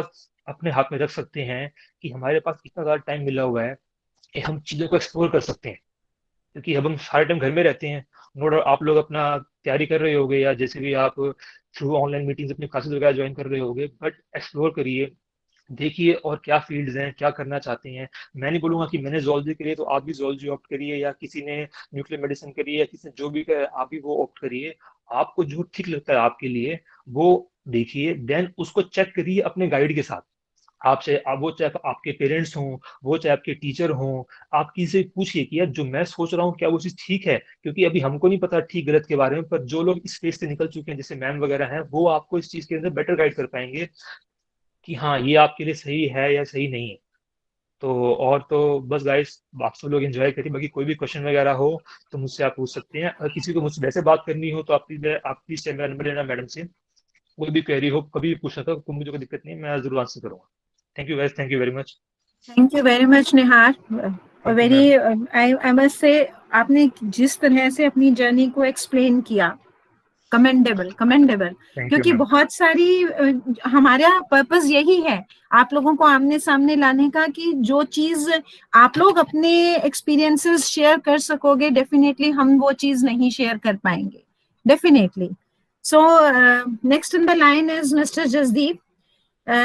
अपने हाथ में रख सकते हैं कि हमारे पास इतना ज्यादा टाइम मिला हुआ है कि हम चीजों को एक्सप्लोर कर सकते हैं। क्योंकि अब हम सारे टाइम घर में रहते हैं। नो डाउट आप लोग अपना तैयारी कर रहे होगे, या जैसे भी आप थ्रू ऑनलाइन मीटिंग्स अपनी क्लासेस वगैरह ज्वाइन कर रहे होगे, बट एक्सप्लोर करिए, देखिए और क्या फील्ड्स हैं, क्या करना चाहते हैं। मैं नहीं बोलूंगा कि मैंने जोलॉजी करी है तो आप भी जोलॉजी ऑप्ट करिए, या किसी ने न्यूक्लियर मेडिसिन करी है, या किसी ने जो भी करा है, आप भी वो ऑप्ट करिए। आपको जो ठीक लगता है आपके लिए, वो देखिए, देन उसको चेक करिए अपने गाइड के साथ। वो चाहे आपके पेरेंट्स हों, वो चाहे आपके टीचर हों, आप किसी से पूछिए कि यार जो मैं सोच रहा हूँ क्या वो चीज़ ठीक है। क्योंकि अभी हमको नहीं पता ठीक गलत के बारे में, पर जो लोग इस फेज से निकल चुके हैं, जैसे मैम वगैरह हैं, वो आपको इस चीज़ के अंदर बेटर गाइड कर पाएंगे कि हाँ ये आपके लिए सही है या सही नहीं है। तो और तो बस गाइस, आप सब लोग एंजॉय करिए। बाकी कोई भी क्वेश्चन वगैरह हो तो मुझसे आप पूछ सकते हैं। अगर किसी को मुझसे वैसे बात करनी हो तो आप प्लीज मेरा नंबर लेना मैडम से। कोई भी क्वेरी हो कभी भी पूछ सकता, कोई मुझे कोई दिक्कत नहीं है, मैं जरूर आंसर करूंगा। Thank you guys, thank you very much. Thank you very much Nihar. Thank you very ma'am. I must say, आपने जिस तरह से अपनी जर्नी को एक्सप्लेन किया, कमेंडेबल कमेंडेबल। थैंक यू क्योंकि मैम। बहुत सारी हमारा पर्पस यही है आप लोगों को आमने सामने लाने का, कि जो चीज आप लोग अपने एक्सपीरियंसेस शेयर कर सकोगे, डेफिनेटली हम वो चीज नहीं शेयर कर पाएंगे, definitely. So next in the line is Mr. Jasdeep,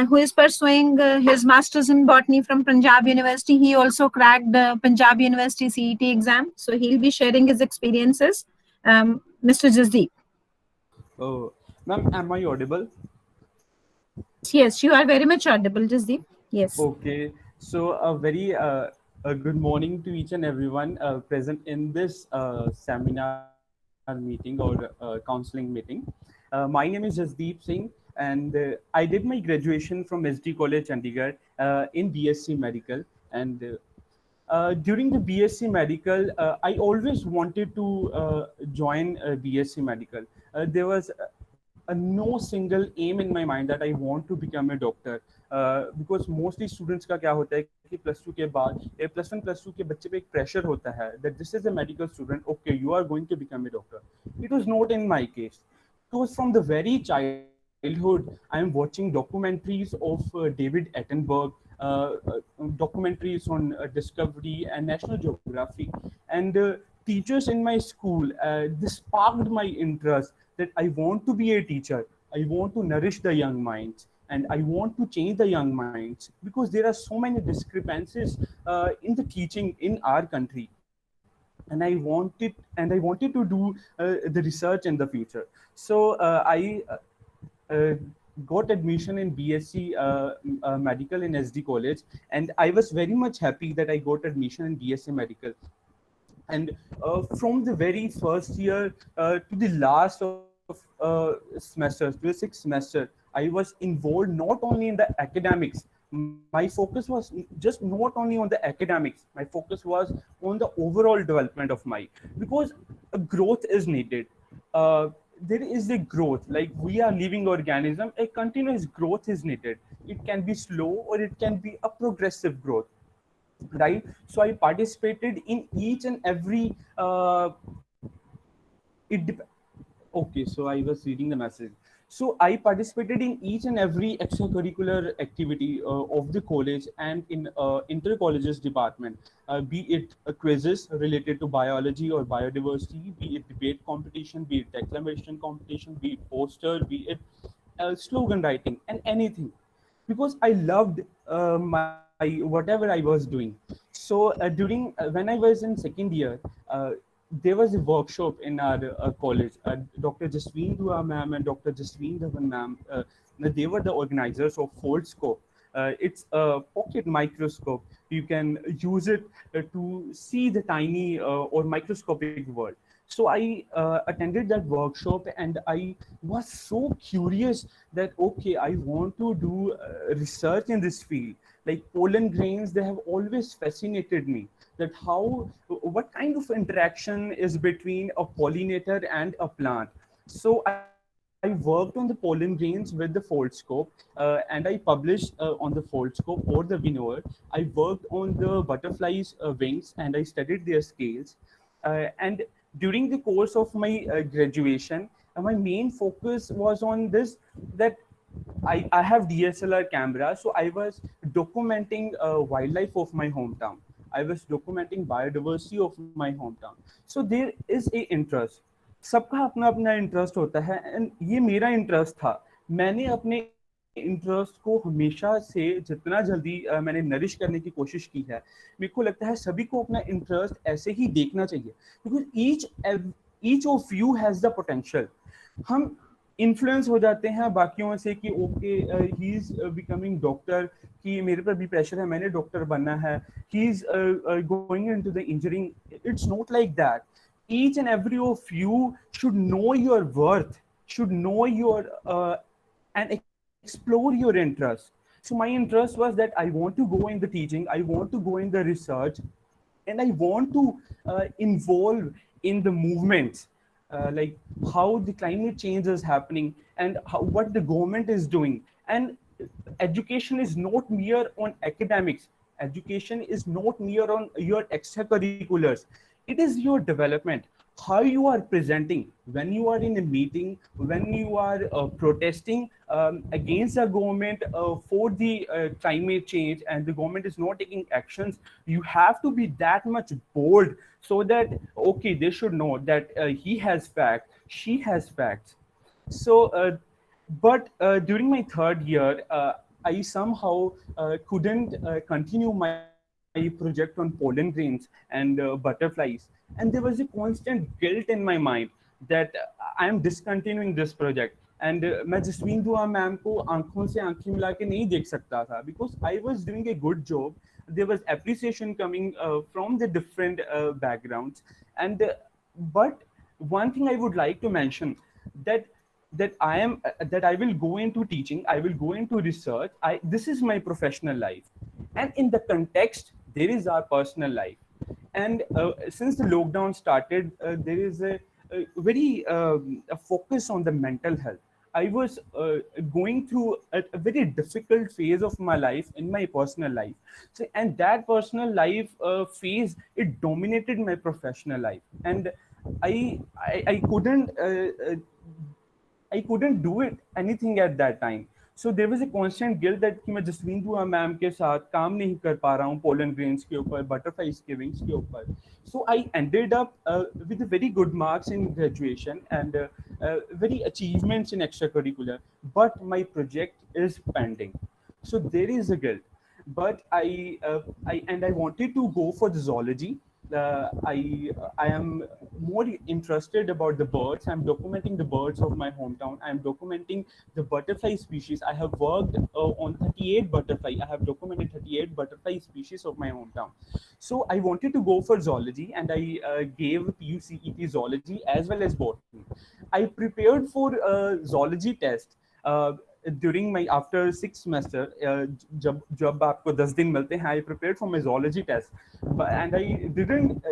who is pursuing his master's in botany from Punjab University. He also cracked the Punjab University CET exam, so he'll be sharing his experiences. Mr. Jasdeep. Oh, ma'am, am I audible? Yes, you are very much audible, Jasdeep. Yes. Okay, so a good morning to each and everyone present in this seminar meeting or counseling meeting. My name is Jasdeep Singh, and I did my graduation from SD College, Chandigarh, in BSc Medical. And during the BSc Medical, I always wanted to join BSc Medical. There was no single aim in my mind that I want to become a doctor. Because mostly students का क्या होता है कि +2 के बाद +1 +2 के बच्चे पे एक pressure होता है that this is a medical student, okay, you are going to become a doctor. It was not in my case. It was from the very childhood I am watching documentaries of David Attenborough, documentaries on Discovery and National Geographic, and teachers in my school. This sparked my interest that I want to be a teacher. I want to nourish the young minds. and I want to change the young minds, because there are so many discrepancies in the teaching in our country, and I wanted to do the research in the future. So I uh, got admission in BSc Medical in SD College, and I was very much happy that I got admission in BSc Medical. And from the very first year to the last of semesters, to the sixth semester, I was involved not only in the academics. My focus was just not only on the academics. My focus was on the overall development of my, because growth is needed. There is a growth, like we are living organism, a continuous growth is needed. It can be slow or it can be a progressive growth, right? So I participated in each and every it dep- okay, so I was reading the message. So I participated in each and every extracurricular activity of the college and in inter colleges department, be it quizzes related to biology or biodiversity, be it debate competition, be it declamation competition, be it poster, be it slogan writing, and anything, because I loved my whatever I was doing. So during when I was in second year, there was a workshop in our college. Dr. Jasween Dua ma'am and Dr. Jasween Dhawan ma'am, they were the organizers of Foldscope. It's a pocket microscope. You can use it to see the tiny or microscopic world. So I attended that workshop, and I was so curious that okay, I want to do research in this field. Like pollen grains, they have always fascinated me. That how, what kind of interaction is between a pollinator and a plant. So I worked on the pollen grains with the Foldscope, and I published on the Foldscope or the Winnower. I worked on the butterflies' wings, and I studied their scales. And during the course of my graduation, my main focus was on this, that I have DSLR camera, so I was documenting wildlife of my hometown. I was documenting biodiversity of my hometown. So there is a interest. सबका अपना अपना interest होता है, and ये मेरा interest था. मैंने अपने इंटरेस्ट को हमेशा से जितना जल्दी मैंने नरिश करने की कोशिश की है. मेरे को लगता है सभी को अपना इंटरेस्ट ऐसे ही देखना चाहिए, because each of you has the potential. हम इन्फ्लुएंस हो जाते हैं बाकियों से कि okay he is becoming doctor, कि मेरे पर भी प्रेशर है, मैंने डॉक्टर बनना है, he is going into the engineering. It's not like that. Each and every of you should know your worth, should know your and explore your interest. So my interest was that I want to go in the teaching, I want to go in the research, and I want to involve in the movements, like how the climate change is happening, and what the government is doing. And education is not mere on academics. Education is not mere on your extracurriculars. It is your development, how you are presenting when you are in a meeting, when you are protesting against the government for the climate change, and the government is not taking actions. You have to be that much bold, so that okay, they should know that he has facts, she has facts. So but during my third year, I somehow couldn't continue my project on pollen grains and butterflies, and there was a constant guilt in my mind that I am discontinuing this project. And मैं जसवीन दुआ ma'am को आंखों से आंखें मिला के नहीं देख सकता था, because I was doing a good job. There was appreciation coming from the different backgrounds, and but one thing I would like to mention, that I will go into teaching, I will go into research. This is my professional life, and in the context there is our personal life. And since the lockdown started, there is a very a focus on the mental health. I was going through a very difficult phase of my life in my personal life. So, and that personal life phase, it dominated my professional life, and I couldn't do it anything at that time. So there was a constant guilt that कि मैं जसवीन दुआ ma'am के साथ काम नहीं कर पा रहा हूँ pollen grains के ऊपर, butterflies के wings के ऊपर. So I ended up with very good marks in graduation, and very achievements in extracurricular, but my project is pending. So there is a guilt. But I wanted to go for the zoology. I am more interested about the birds. I'm documenting the birds of my hometown. I'm documenting the butterfly species. I have worked on 38 butterfly. I have documented 38 butterfly species of my hometown. So I wanted to go for zoology, and I gave PUCET zoology as well as botany. I prepared for a zoology test. During my after 6th semester, जब आपको 10 दिन मिलते हैं, I prepared for my zoology test, and I didn't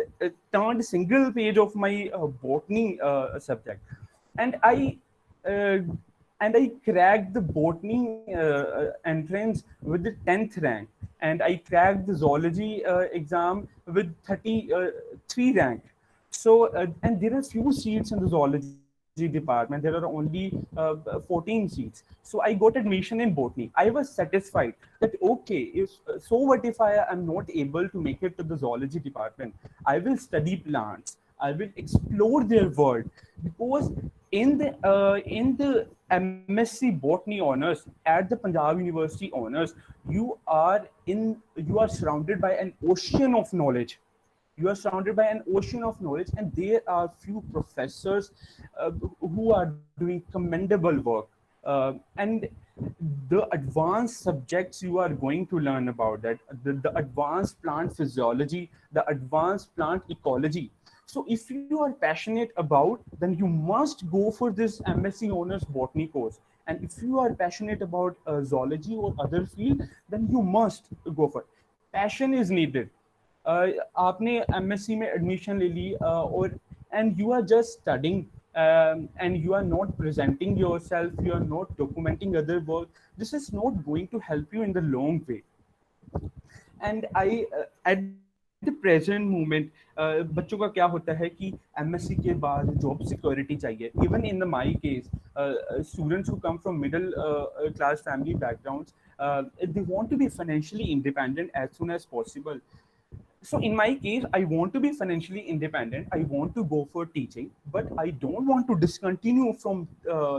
turn a single page of my botany subject, and uh, I cracked the botany entrance with the 10th rank, and I cracked the zoology exam with 33 rank. So and there are few seats in the zoology department. There are only 14 seats. So I got admission in botany. I was satisfied that okay, if so, what if I am not able to make it to the zoology department? I will study plants. I will explore their world, because in the MSc Botany honors at the Punjab University honors, you are surrounded by an ocean of knowledge. You are surrounded by an ocean of knowledge, and there are few professors who are doing commendable work, and the advanced subjects you are going to learn about that, the advanced plant physiology, the advanced plant ecology. So if you are passionate about, then you must go for this MSc honors botany course. And if you are passionate about zoology or other field, then you must go for it. Passion is needed. आपने MSc में admission ले ली, और and you are just studying, and you are not presenting yourself, you are not documenting other work. This is not going to help you in the long way. And I at the present moment, बच्चों का क्या होता है कि MSc के बाद job security चाहिए. Even in my case, students who come from middle class family backgrounds, they want to be financially independent as soon as possible. So in my case, I want to be financially independent. I want to go for teaching, but I don't want to discontinue from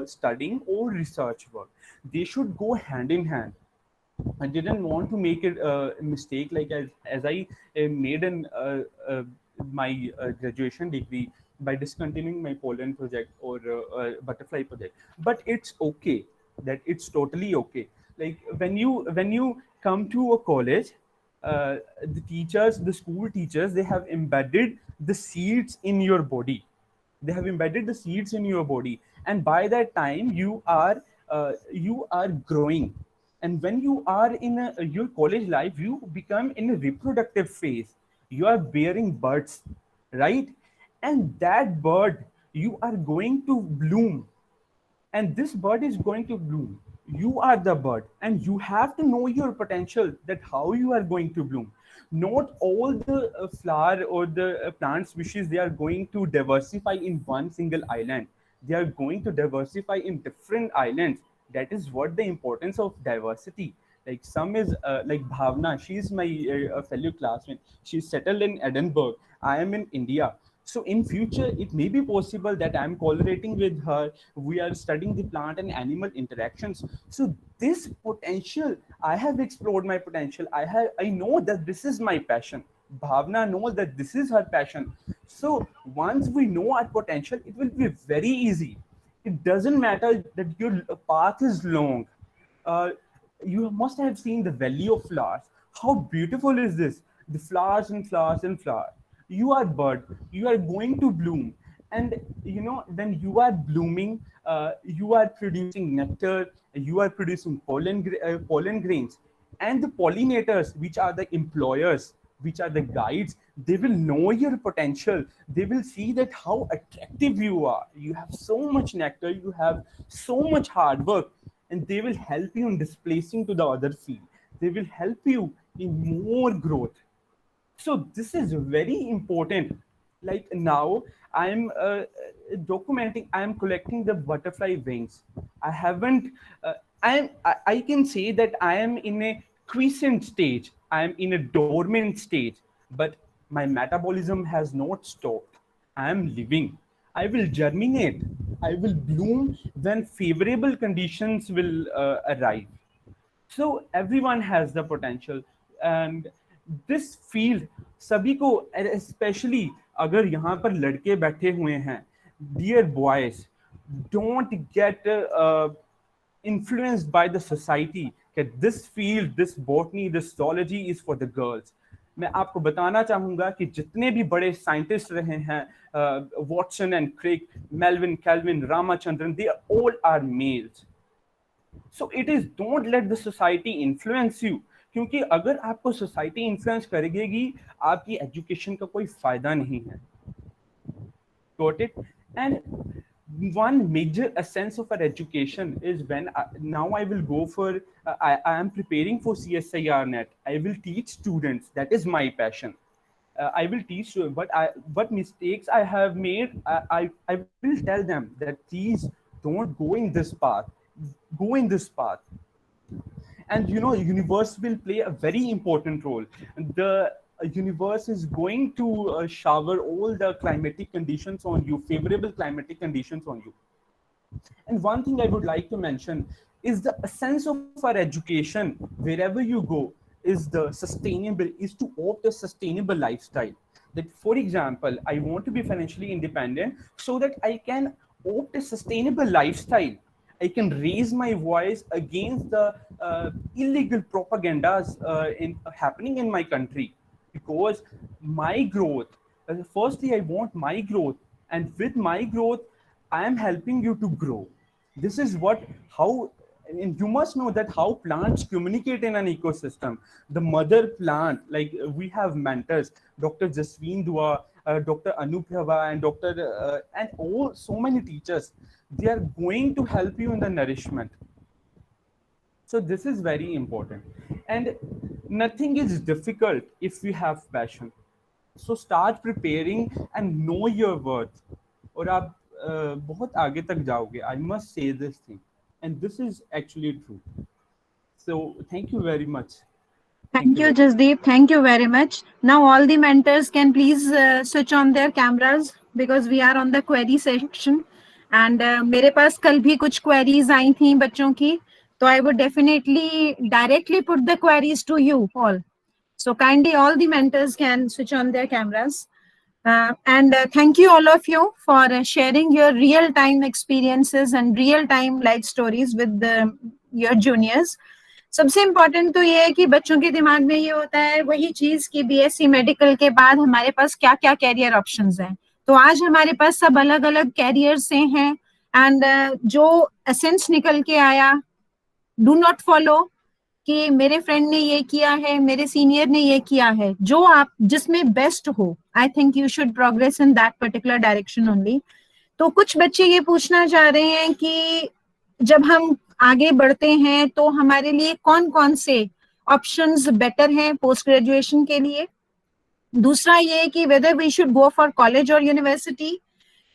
studying or research work. They should go hand in hand. I didn't want to make it a mistake like as I made in my graduation degree by discontinuing my pollen project or butterfly project. But it's okay. That it's totally okay. Like when you come to a college, the teachers, the school teachers, they have embedded the seeds in your body. They have embedded the seeds in your body, and by that time you are growing. And when you are in your college life, you become in a reproductive phase. You are bearing buds, right? And that bud, you are going to bloom, and this bud is going to bloom. You are the bud, and you have to know your potential, that how you are going to bloom. Not all the flower or the plant species, they are going to diversify in one single island. They are going to diversify in different islands. That is what the importance of diversity. Like some is like Bhavna, she's my fellow classmate. She's settled in Edinburgh. I am in India. So in future, it may be possible that I'm collaborating with her. We are studying the plant and animal interactions. So this potential, I have explored my potential. I know that this is my passion. Bhavna knows that this is her passion. So once we know our potential, it will be very easy. It doesn't matter that your path is long. You must have seen the Valley of Flowers. How beautiful is this? The flowers and flowers and flowers. You are bud, you are going to bloom, and when you are blooming, you are producing nectar, you are producing pollen grains, and the pollinators, which are the employers, which are the guides, they will know your potential. They will see that how attractive you are. You have so much nectar, you have so much hard work, and they will help you in displacing to the other field. They will help you in more growth. So this is very important. Like now I'm documenting, I'm collecting the butterfly wings. I haven't I can say that I am in a quiescent stage. I am in a dormant stage, but my metabolism has not stopped. I am living. I will germinate. I will bloom when favorable conditions will arrive. So everyone has the potential, and this field सभी को, especially अगर यहाँ पर लड़के बैठे हुए हैं, dear boys, don't get influenced by the society that this field, this botany, this zoology is for the girls. मैं आपको बताना चाहूंगा कि जितने भी बड़े साइंटिस्ट रहे हैं, Watson and Crick, Melvin, Calvin, Ramachandran, they all are males. So it is, don't let the society influence you, क्योंकि अगर आपको सोसाइटी इन्फ्लुएंस करेगी आपकी एजुकेशन का कोई फायदा नहीं है. Got it? And one major essence of our education is when now I will go for I am preparing for CSIR net. I will teach students. That is my passion. I will teach you what mistakes I have made. I will tell them that please don't go in this path. Go in this path. And you know, universe will play a very important role. The universe is going to shower all the climatic conditions on you, favorable climatic conditions on you. And one thing I would like to mention is the essence of our education, wherever you go, is the sustainable, is to opt a sustainable lifestyle. That, for example, I want to be financially independent so that I can opt a sustainable lifestyle. I can raise my voice against the illegal propagandas happening in my country. Because my growth, firstly, I want my growth, and with my growth, I am helping you to grow. This is how, and you must know that how plants communicate in an ecosystem. The mother plant, like we have mentors, Dr. Jasween Dua, Dr. Anubhava, and and so many teachers. They are going to help you in the nourishment. So this is very important. And nothing is difficult if you have passion. So start preparing and know your worth. और आप बहुत आगे तक जाओगे. I must say this thing. And this is actually true. So thank you very much. Thank you, Jasdeep. Thank you very much. Now all the mentors can please switch on their cameras because we are on the query section. And मेरे पास कल भी कुछ queries आई थी बच्चों की. So I would definitely directly put the queries to you all. So kindly all the mentors can switch on their cameras. And thank you all of you for sharing your real-time experiences and real-time life stories with your juniors. सबसे important तो ये है कि बच्चों के दिमाग में ये होता है वही चीज कि बीएससी मेडिकल के बाद हमारे पास क्या क्या कैरियर ऑप्शंस हैं. तो आज हमारे पास सब अलग अलग कैरियर से हैं. एंड जो एसेंस निकल के आया, डू नॉट फॉलो कि मेरे फ्रेंड ने ये किया है, मेरे सीनियर ने ये किया है. जो आप जिसमें बेस्ट हो, I think you should progress in that particular direction only. तो कुछ बच्चे ये पूछना चाह रहे हैं कि जब हम आगे बढ़ते हैं तो हमारे लिए कौन कौन से ऑप्शंस बेटर हैं पोस्ट ग्रेजुएशन के लिए. दूसरा ये कि whether we should go for college और यूनिवर्सिटी,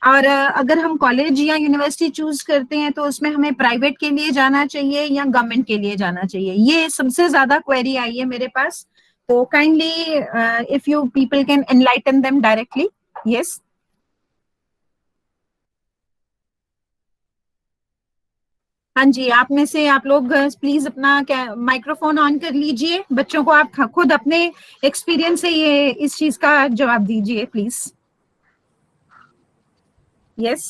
और अगर हम कॉलेज या यूनिवर्सिटी चूज करते हैं तो उसमें हमें प्राइवेट के लिए जाना चाहिए या गवर्नमेंट के लिए जाना चाहिए. ये सबसे ज्यादा क्वेरी आई है मेरे पास. तो kindly if you people can enlighten them directly. Yes, हाँ जी, आप में से आप लोग प्लीज अपना माइक्रोफोन ऑन कर लीजिए. बच्चों को आप खुद अपने एक्सपीरियंस से ये इस चीज का जवाब दीजिए please. Yes,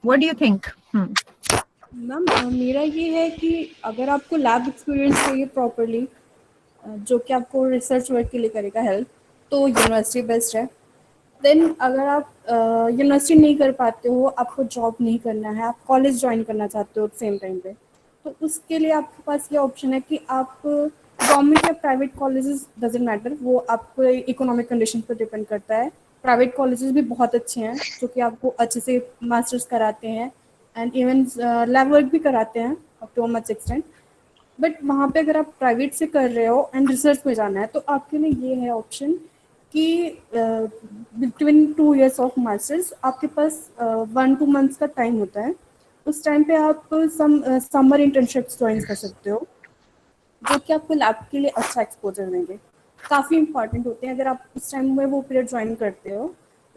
what do you think? Ma'am मेरा ये है कि अगर आपको लैब एक्सपीरियंस चाहिए प्रॉपरली, जो कि आपको रिसर्च वर्क के लिए करेगा हेल्प, तो यूनिवर्सिटी बेस्ट है. देन अगर आप यूनिवर्सिटी नहीं कर पाते हो, आपको जॉब नहीं करना है, आप कॉलेज ज्वाइन करना चाहते हो सेम टाइम पे, तो उसके लिए आपके पास ये ऑप्शन है कि आप गवर्नमेंट या प्राइवेट कॉलेजेस डजेंट मैटर, वो आपको इकोनॉमिक कंडीशन पर डिपेंड करता है. प्राइवेट कॉलेजेस भी बहुत अच्छे हैं जो कि आपको अच्छे से मास्टर्स कराते हैं एंड इवन लैब वर्क भी कराते हैं up too much extent. But वहाँ पे अगर आप प्राइवेट से कर रहे हो एंड रिसर्च में जाना है तो आपके लिए ये है ऑप्शन कि बिटवीन 2 years ऑफ मास्टर्स आपके पास 1-2 months का टाइम होता है. उस टाइम पे आप समर इंटर्नशिप्स ज्वाइन कर सकते हो जो कि आपको लैब के लिए अच्छा एक्सपोजर देंगे. काफ़ी इंपॉर्टेंट होते हैं. अगर आप उस टाइम में वो पीरियड ज्वाइन करते हो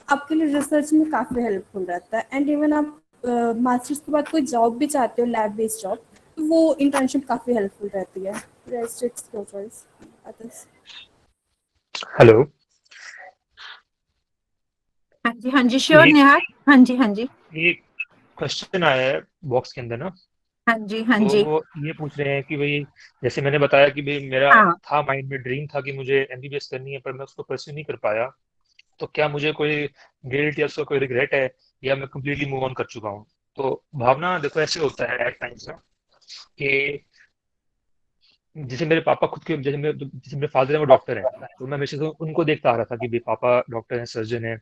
आपके लिए रिसर्च में काफ़ी हेल्पफुल रहता है. एंड इवन आप मास्टर्स के बाद कोई जॉब भी चाहते हो, लैब बेस्ड जॉब, तो वो इंटर्नशिप काफ़ी हेल्पफुल रहती है. Rest it's your choice. Hello. हाँ जी श्योर ये नेहा. हाँ जी. ये क्वेश्चन आया है बॉक्स के अंदर ना, हाँ जी. तो वो ये पूछ रहे हैं कि भाई, जैसे मैंने बताया कि भाई मेरा हाँ. था माइंड में ड्रीम था कि मुझे एमबीबीएस करनी है, पर मैं उसको परस्यू नहीं कर पाया, तो क्या मुझे कोई गिल्ट या उसका कोई रिग्रेट है, या मैं कम्प्लीटली मूव ऑन कर चुका हूँ? तो भावना देखो, ऐसे होता है एट टाइम्स ना कि जैसे मेरे पापा खुद के, जैसे मेरे फादर है वो डॉक्टर हैं, तो मैं हमेशा से उनको देखता आ रहा था कि भाई पापा डॉक्टर हैं, सर्जन हैं,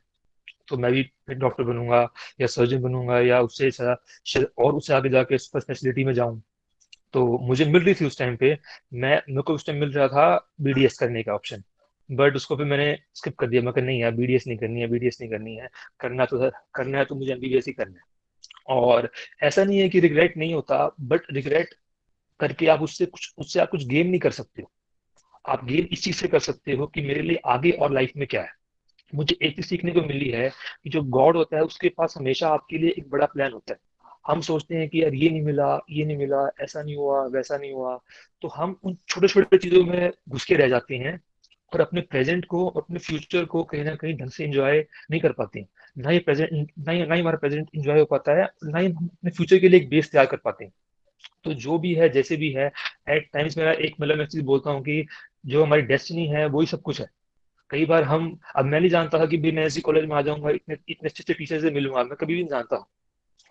तो मैं भी डॉक्टर बनूंगा या सर्जन बनूंगा, या उससे और उससे आगे जाके सुपर स्पेशलिटी में जाऊं। तो मुझे मिल रही थी उस टाइम पे, मेरे को उस टाइम मिल रहा था बीडीएस करने का ऑप्शन, बट उसको फिर मैंने स्किप कर दिया। मैं कहा नहीं यार, बीडीएस नहीं करनी है, बीडीएस नहीं करनी है, करना है तो मुझे एमबीबीएस ही करना है। और ऐसा नहीं है कि रिग्रेट नहीं होता, बट रिग्रेट करके आप उससे आप कुछ गेन नहीं कर सकते हो। आप गेन इस चीज से कर सकते हो कि मेरे लिए आगे और लाइफ में क्या है। मुझे एक चीज सीखने को मिली है कि जो गॉड होता है उसके पास हमेशा आपके लिए एक बड़ा प्लान होता है। हम सोचते हैं कि यार ये नहीं मिला, ये नहीं मिला, ऐसा नहीं हुआ, वैसा नहीं हुआ, तो हम उन छोटे छोटे चीजों में घुस के रह जाते हैं, और अपने प्रेजेंट को, अपने फ्यूचर को कहीं ना कहीं ढंग से एंजॉय नहीं कर पाते हैं। ना ही हमारा प्रेजेंट एंजॉय हो पाता है, ना ही हम अपने फ्यूचर के लिए एक बेस तैयार कर पाते हैं। तो जो भी है, जैसे भी है, एट टाइम्स मेरा एक, मतलब मैं चीज बोलता हूँ कि जो हमारी डेस्टिनी है वही सब कुछ है। कई बार हम, अब मैं नहीं जानता था कि भी मैं ऐसी कॉलेज में आ जाऊंगा, इतने इतने अच्छे अच्छे टीचर से मिलूंगा, मैं कभी भी नहीं जानता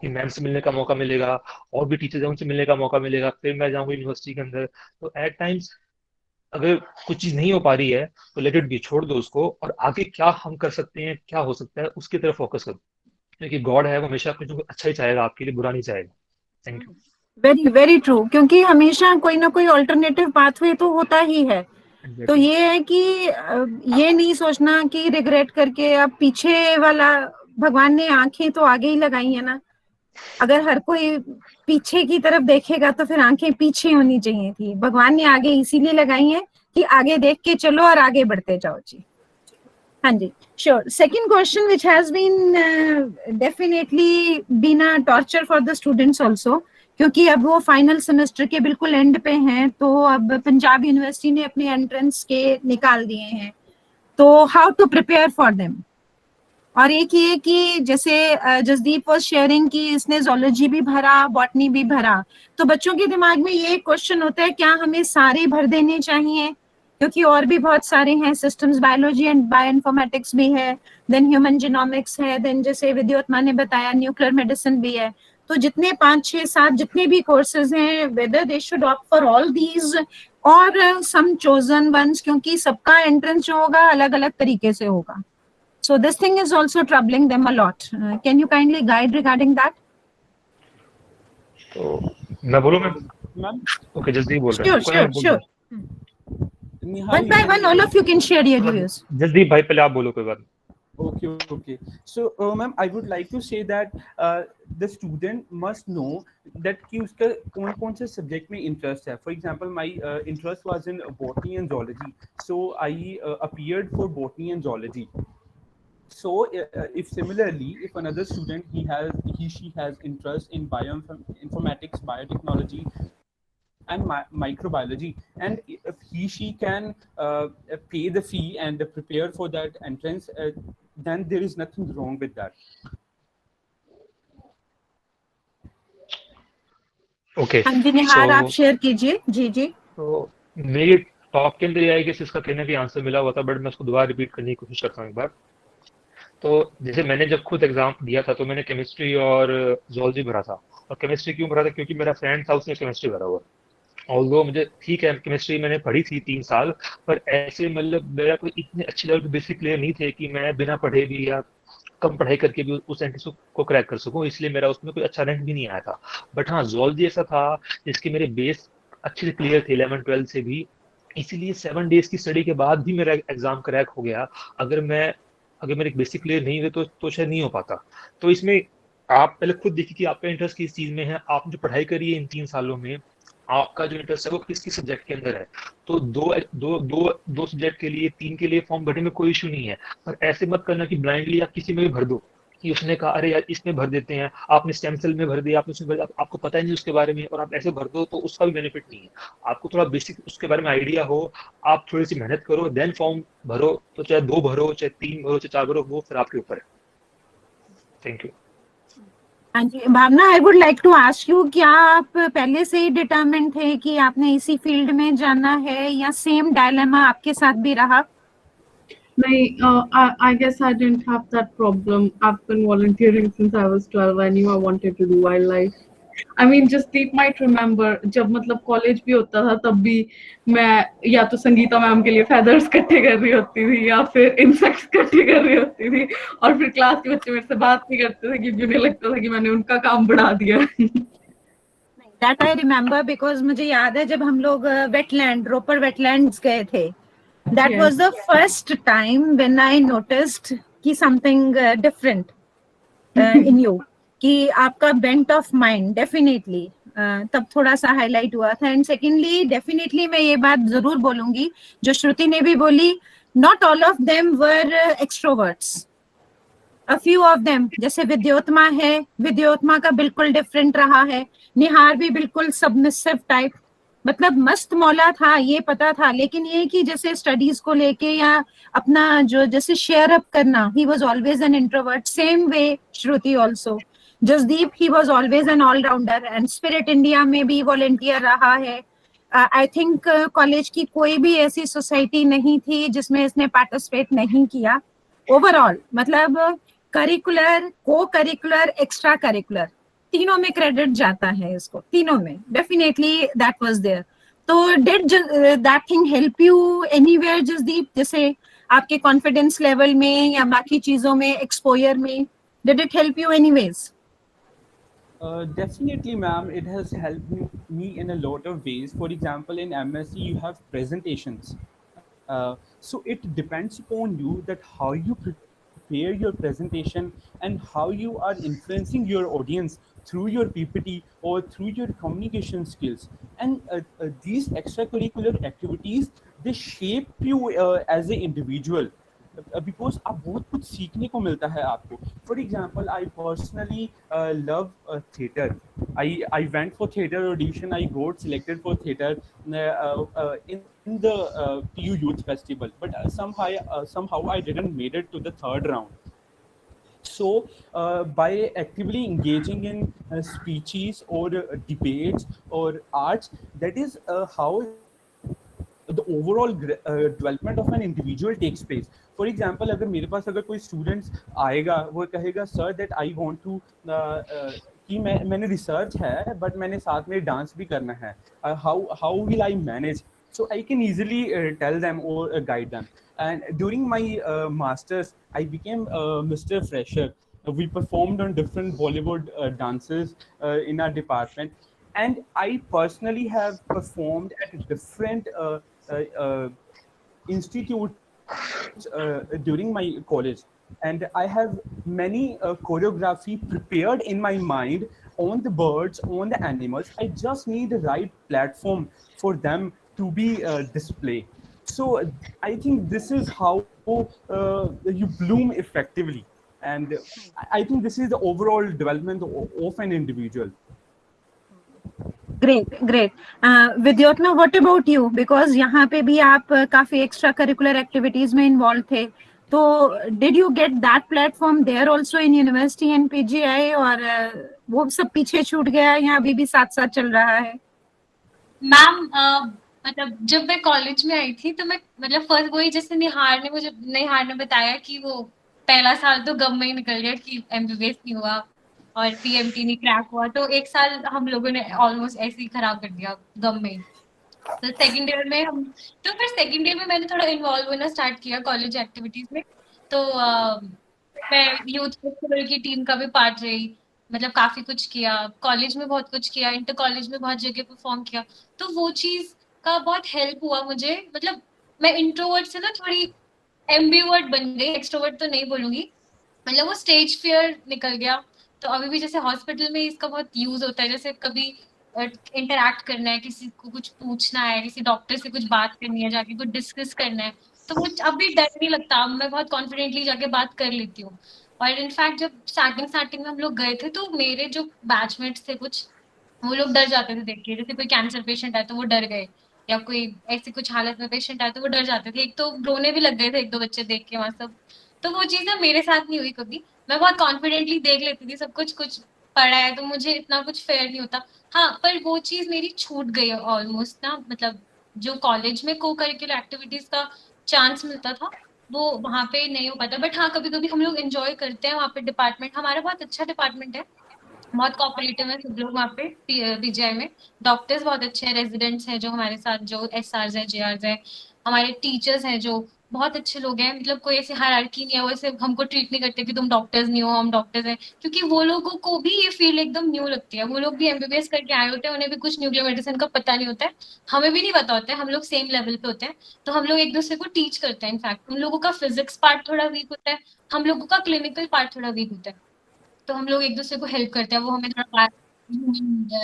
कि मैम से मिलने का मौका मिलेगा, और भी टीचर्स हैं उनसे मिलने का मौका मिलेगा, फिर मैं जाऊंगा यूनिवर्सिटी के अंदर। तो एट टाइम्स अगर कुछ चीज नहीं हो पा रही है तो लेट इट बी, छोड़ दो उसको, और आगे क्या हम कर सकते हैं, क्या हो सकता है, उसकी तरफ फोकस करो, क्योंकि गॉड है वो हमेशा कुछ ना कुछ अच्छा ही चाहेगा आपके लिए, बुरा नहीं चाहेगा। Thank you. Very very true, क्योंकि हमेशा कोई ना कोई ऑल्टरनेटिव पाथवे तो होता ही है. तो एग्जैक्टली। ये है कि ये नहीं सोचना कि रिग्रेट करके अब पीछे वाला, भगवान ने आंखें तो आगे ही लगाई है ना. अगर हर कोई पीछे की तरफ देखेगा तो फिर आंखें पीछे होनी चाहिए थी. भगवान ने आगे इसीलिए लगाई है कि आगे देख के चलो और आगे बढ़ते जाओ जी. हाँ जी sure. Second question which has been definitely been a torture for the students also, क्योंकि अब वो फाइनल सेमेस्टर के बिल्कुल एंड पे हैं, तो अब पंजाब यूनिवर्सिटी ने अपने एंट्रेंस के निकाल दिए हैं, तो how to prepare for them. और एक ये कि जैसे जसदीप वाज शेयरिंग कि इसने जोलॉजी भी भरा, बॉटनी भी भरा, तो बच्चों के दिमाग में ये क्वेश्चन होता है क्या हमें सारे भर देने चाहिए, क्योंकि और भी बहुत सारे हैं, सिस्टम्स बायोलॉजी एंड बायोइन्फॉर्मेटिक्स भी है, देन ह्यूमन जीनोमिक्स है, देन जैसे विद्योत्मा ने बताया न्यूक्लियर मेडिसिन भी है. तो जितने 5 6 7 जितने भी कोर्सेज हैं, whether they should opt for all these और सम चोजन वंस, क्योंकि सबका एंट्रेंस जो होगा अलग अलग तरीके से होगा. So this thing is also troubling them a lot. Can you kindly guide regarding that? तो मैं बोलूँ मैम? मैम, ओके, जल्दी बोल रहे हैं, कोई Sure. मैं बोल दूं? निहाल, One by one, all of you can share your views. जल्दी भाई, पहले आप बोलो, कोई बात नहीं। Okay. So, ma'am, I would like to say that the student must know that कि उसका कौन से subject में interest है. For example, my interest was in botany and zoology, so I appeared for botany and zoology. So, if similarly, if another student she has interest in bioinformatics, biotechnology, and microbiology, and if she can pay the fee and prepare for that entrance, then there is nothing wrong with that. Okay, हाँ जी निहार, आप share कीजिए. जी. तो मेरी talk के अंदर ये है कि इसका कहने का आंसर मिला हुआ था, बट मैं उसको दोबारा रिपीट करने की कोशिश करता हूँ एक बार। तो जैसे मैंने जब खुद एग्जाम दिया था तो मैंने केमिस्ट्री और जोलॉजी भरा था। और केमिस्ट्री क्यों भरा था? क्योंकि मेरा फ्रेंड था, उसने केमिस्ट्री भरा हुआ। ऑल्दो मुझे ठीक है, केमिस्ट्री मैंने पढ़ी थी 3 साल, पर ऐसे मतलब मेरा कोई इतने अच्छे लेवल के बेसिक क्लियर नहीं थे कि मैं बिना पढ़े भी या कम पढ़ाई करके भी उस एंट्रेंस को क्रैक कर सकूं, इसलिए मेरा उसमें कोई अच्छा रैंक भी नहीं आया था। बट हाँ, जोलॉजी ऐसा था जिसके मेरे बेस अच्छे से क्लियर थे 11-12 से भी, इसीलिए 7 डेज की स्टडी के बाद भी मेरा एग्जाम क्रैक हो गया। अगर मेरे बेसिक क्लियर नहीं हुए तो शायद नहीं हो पाता। तो इसमें आप पहले खुद देखिए कि आपका इंटरेस्ट किस चीज में है, आपने जो पढ़ाई करी है इन 3 सालों में, आपका जो इंटरेस्ट है वो किस सब्जेक्ट के अंदर है। तो दो सब्जेक्ट के लिए, 3 के लिए फॉर्म भरने में कोई इशू नहीं है, पर ऐसे मत करना कि ब्लाइंडली आप किसी में भी भर दो, कि उसने कहा अरे यार इसमें भर देते हैं, आपने स्टेम सेल में भर दिया, आपने उसमें भर दिया, आपको पता ही नहीं उसके बारे में और आप ऐसे भर दो तो उसका भी बेनिफिट नहीं है। आपको थोड़ा बेसिक उसके बारे में आइडिया हो, आप थोड़ी सी मेहनत करो देन फॉर्म भरो, तो चाहे 2 भरो, चाहे 3 भरो, चाहे 4 भरो, वो फिर आपके ऊपर है। Thank you. हाँ जी Bhavna, I would like to ask you, क्या आप पहले से ही डिटरमिन्ड थे कि आपने इसी फील्ड में जाना है या सेम डायलेमा आपके साथ भी रहा? I guess I didn't have that problem. I've been volunteering since I was 12. I knew I wanted to do wildlife. I mean, just Deep might remember, जब मतलब कॉलेज भी होता था तब भी मैं या तो संगीता मैम के लिए फेदर्स इकट्ठे कर रही होती थी या फिर इंसेक्ट्स इकट्ठे कर रही होती थी, और फिर क्लास के बच्चे मेरे से बात नहीं करते थे क्योंकि उन्हें लगता था कि मैंने उनका काम बढ़ा दिया। दैट आई रिमेम्बर, बिकॉज मुझे याद है जब हम लोग वेटलैंड, रोपर वेटलैंड्स गए थे, that Yes. was the first time when I noticed कि something different in you, कि आपका bent of mind definitely तब थोड़ा सा हाईलाइट हुआ था। एंड सेकेंडली डेफिनेटली मैं ये बात जरूर बोलूंगी जो श्रुति ने भी बोली, not all of them were extroverts, a few of them, जैसे विद्योत्मा है, विद्योत्मा का बिल्कुल डिफरेंट रहा है, निहार भी बिल्कुल सबमिसिव टाइप, मतलब मस्त मौला था ये पता था, लेकिन ये कि जैसे स्टडीज को लेके या अपना जो जैसे शेयर अप करना, he was always an introvert, same way Shruti also. Jasdeep, he was always an allrounder and Spirit India में भी वॉलंटियर रहा है। आई थिंक कॉलेज की कोई भी ऐसी सोसाइटी नहीं थी जिसमें इसने पार्टिसिपेट नहीं किया। ओवरऑल मतलब करिकुलर, को करिकुलर, एक्स्ट्रा करिकुलर, तीनों में क्रेडिट जाता है इसको, तीनों में डेफिनेटली दैट वाज देयर। तो did that thing help you anywhere Jasdeep, जैसे आपके कॉन्फिडेंस लेवल में या बाकी चीजों में, एक्सपोजर में, did it help you anyways? Definitely, ma'am. It has helped me in a lot of ways. For example, in MSc, you have presentations. So it depends upon you that how you prepare your presentation and how you are influencing your audience through your PPT or through your communication skills. And these extracurricular activities, they shape you as an individual. Because आप बहुत कुछ सीखने को मिलता है आपको. For example, I personally love theatre. I went for theatre audition. I got selected for theatre in the PU Youth Festival, but somehow I didn't made it to the third round. So by actively engaging in speeches or debates or arts, that is how the overall development of an individual takes place. For example, अगर मेरे पास अगर कोई students आएगा, वो कहेगा sir that I want to कि मैंने research है but मैंने साथ में dance भी करना है, how will I manage? So I can easily tell them or guide them. And during my masters, I became Mr. Fresher. We performed on different Bollywood dances in our department, and I personally have performed at different institutes during my college, and I have many choreography prepared in my mind on the birds, on the animals. I just need the right platform for them to be displayed. So I think this is how you bloom effectively, and I think this is the overall development of an individual. Great Vidyottama, what about you? Because यहाँ पे भी आप काफी extra curricular activities में involve थे, तो did you get that platform there also in university and PGI, और वो सब पीछे छूट गया या अभी भी साथ साथ चल रहा है? मैम मतलब जब मैं कॉलेज में आई थी तो मैं मतलब फर्स्ट वही जैसे निहार ने बताया कि वो पहला साल तो गम में ही निकल गया कि एमबीबीएस नहीं हुआ और पीएमटी नहीं क्रैक हुआ, तो एक साल हम लोगों ने ऑलमोस्ट ऐसे ही खराब कर दिया गम में। तो सेकंड ईयर में फिर सेकंड ईयर में मैंने थोड़ा इन्वॉल्व होना स्टार्ट किया कॉलेज एक्टिविटीज में। तो मैं यूथ फेस्टिवल की टीम का भी पार्ट रही, मतलब काफी कुछ किया, कॉलेज में बहुत कुछ किया, इंटर कॉलेज में बहुत जगह परफॉर्म किया, तो वो चीज का बहुत हेल्प हुआ मुझे। मतलब मैं इंट्रोवर्ट से ना थोड़ी एम्बिवर्ट बन गई, एक्सट्रोवर्ट तो नहीं बोलूंगी, मतलब वो स्टेज फियर निकल गया। तो अभी भी जैसे हॉस्पिटल में इसका बहुत यूज होता है, जैसे कभी इंटरैक्ट करना है, किसी को कुछ पूछना है, किसी डॉक्टर से कुछ बात करनी है, जाके कुछ डिस्कस करना है, तो वो अभी डर नहीं लगता, मैं बहुत कॉन्फिडेंटली जाके बात कर लेती हूँ। और इनफैक्ट जब स्टार्टिंग में हम लोग गए थे तो मेरे जो बैचमेट्स थे कुछ, वो लोग डर जाते थे देख के, जैसे कोई कैंसर पेशेंट आए तो वो डर गए, या कोई ऐसी कुछ हालत में पेशेंट आए तो वो डर जाते थे। एक तो रोने भी लग गए थे एक दो बच्चे देख के वहां सब। तो वो चीज ना मेरे साथ नहीं हुई कभी। मैं बहुत कॉन्फिडेंटली देख लेती थी सब कुछ, कुछ पढ़ा है तो मुझे इतना कुछ फेयर नहीं होता। हाँ, पर वो चीज मेरी छूट गई है ऑलमोस्ट ना, मतलब जो कॉलेज में को करिकुलर एक्टिविटीज का चांस मिलता था वो वहां पे नहीं हो पाता। बट हाँ, कभी कभी हम लोग एंजॉय करते हैं वहाँ पे। डिपार्टमेंट हमारा बहुत अच्छा डिपार्टमेंट है, बहुत कोऑपरेटिव है सब लोग वहाँ पे पीजीआई में। डॉक्टर्स बहुत अच्छे हैं, रेजिडेंट्स हैं जो हमारे साथ, जो एसआरस है, जेआरस है, हमारे टीचर्स हैं जो बहुत अच्छे लोग हैं। मतलब कोई ऐसी हायरार्की नहीं है, वो ऐसे हमको ट्रीट नहीं करते कि तुम डॉक्टर्स नहीं हो, हम डॉक्टर्स हैं। क्योंकि वो लोगों को भी ये फील्ड एकदम न्यू लगती है, वो लोग भी एमबीबीएस करके आए होते हैं, उन्हें भी कुछ न्यूक्लियर मेडिसिन का पता नहीं होता है, हमें भी नहीं पता होता है, हम लोग सेम लेवल पे होते हैं। तो हम लोग एक दूसरे को टीच करते हैं। इनफैक्ट उन लोगों का फिजिक्स पार्ट थोड़ा वीक होता है, हम लोगों का क्लिनिकल पार्ट थोड़ा वीक होता है। तो हम लोग एक दूसरे को हेल्प करते हैं, वो हमें थोड़ा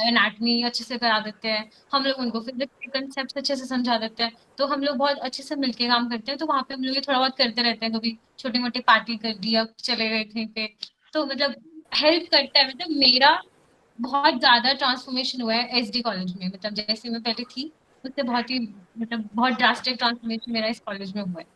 एनाटमी अच्छे से करा देते हैं, हम लोग उनको फिजिक्स के कंसेप्ट अच्छे से समझा देते हैं। तो हम लोग बहुत अच्छे से मिलके काम करते हैं। तो वहाँ पे हम लोग ये थोड़ा बहुत करते रहते हैं, कभी छोटी मोटी पार्टी कर दी, अब चले गए कहीं पे। तो मतलब हेल्प करता है। मतलब मेरा बहुत ज्यादा ट्रांसफॉर्मेशन हुआ है एसडी कॉलेज में, मतलब जैसे मैं पहले थी उससे बहुत ही, मतलब बहुत ड्रास्टिक ट्रांसफॉर्मेशन मेरा इस कॉलेज में हुआ है।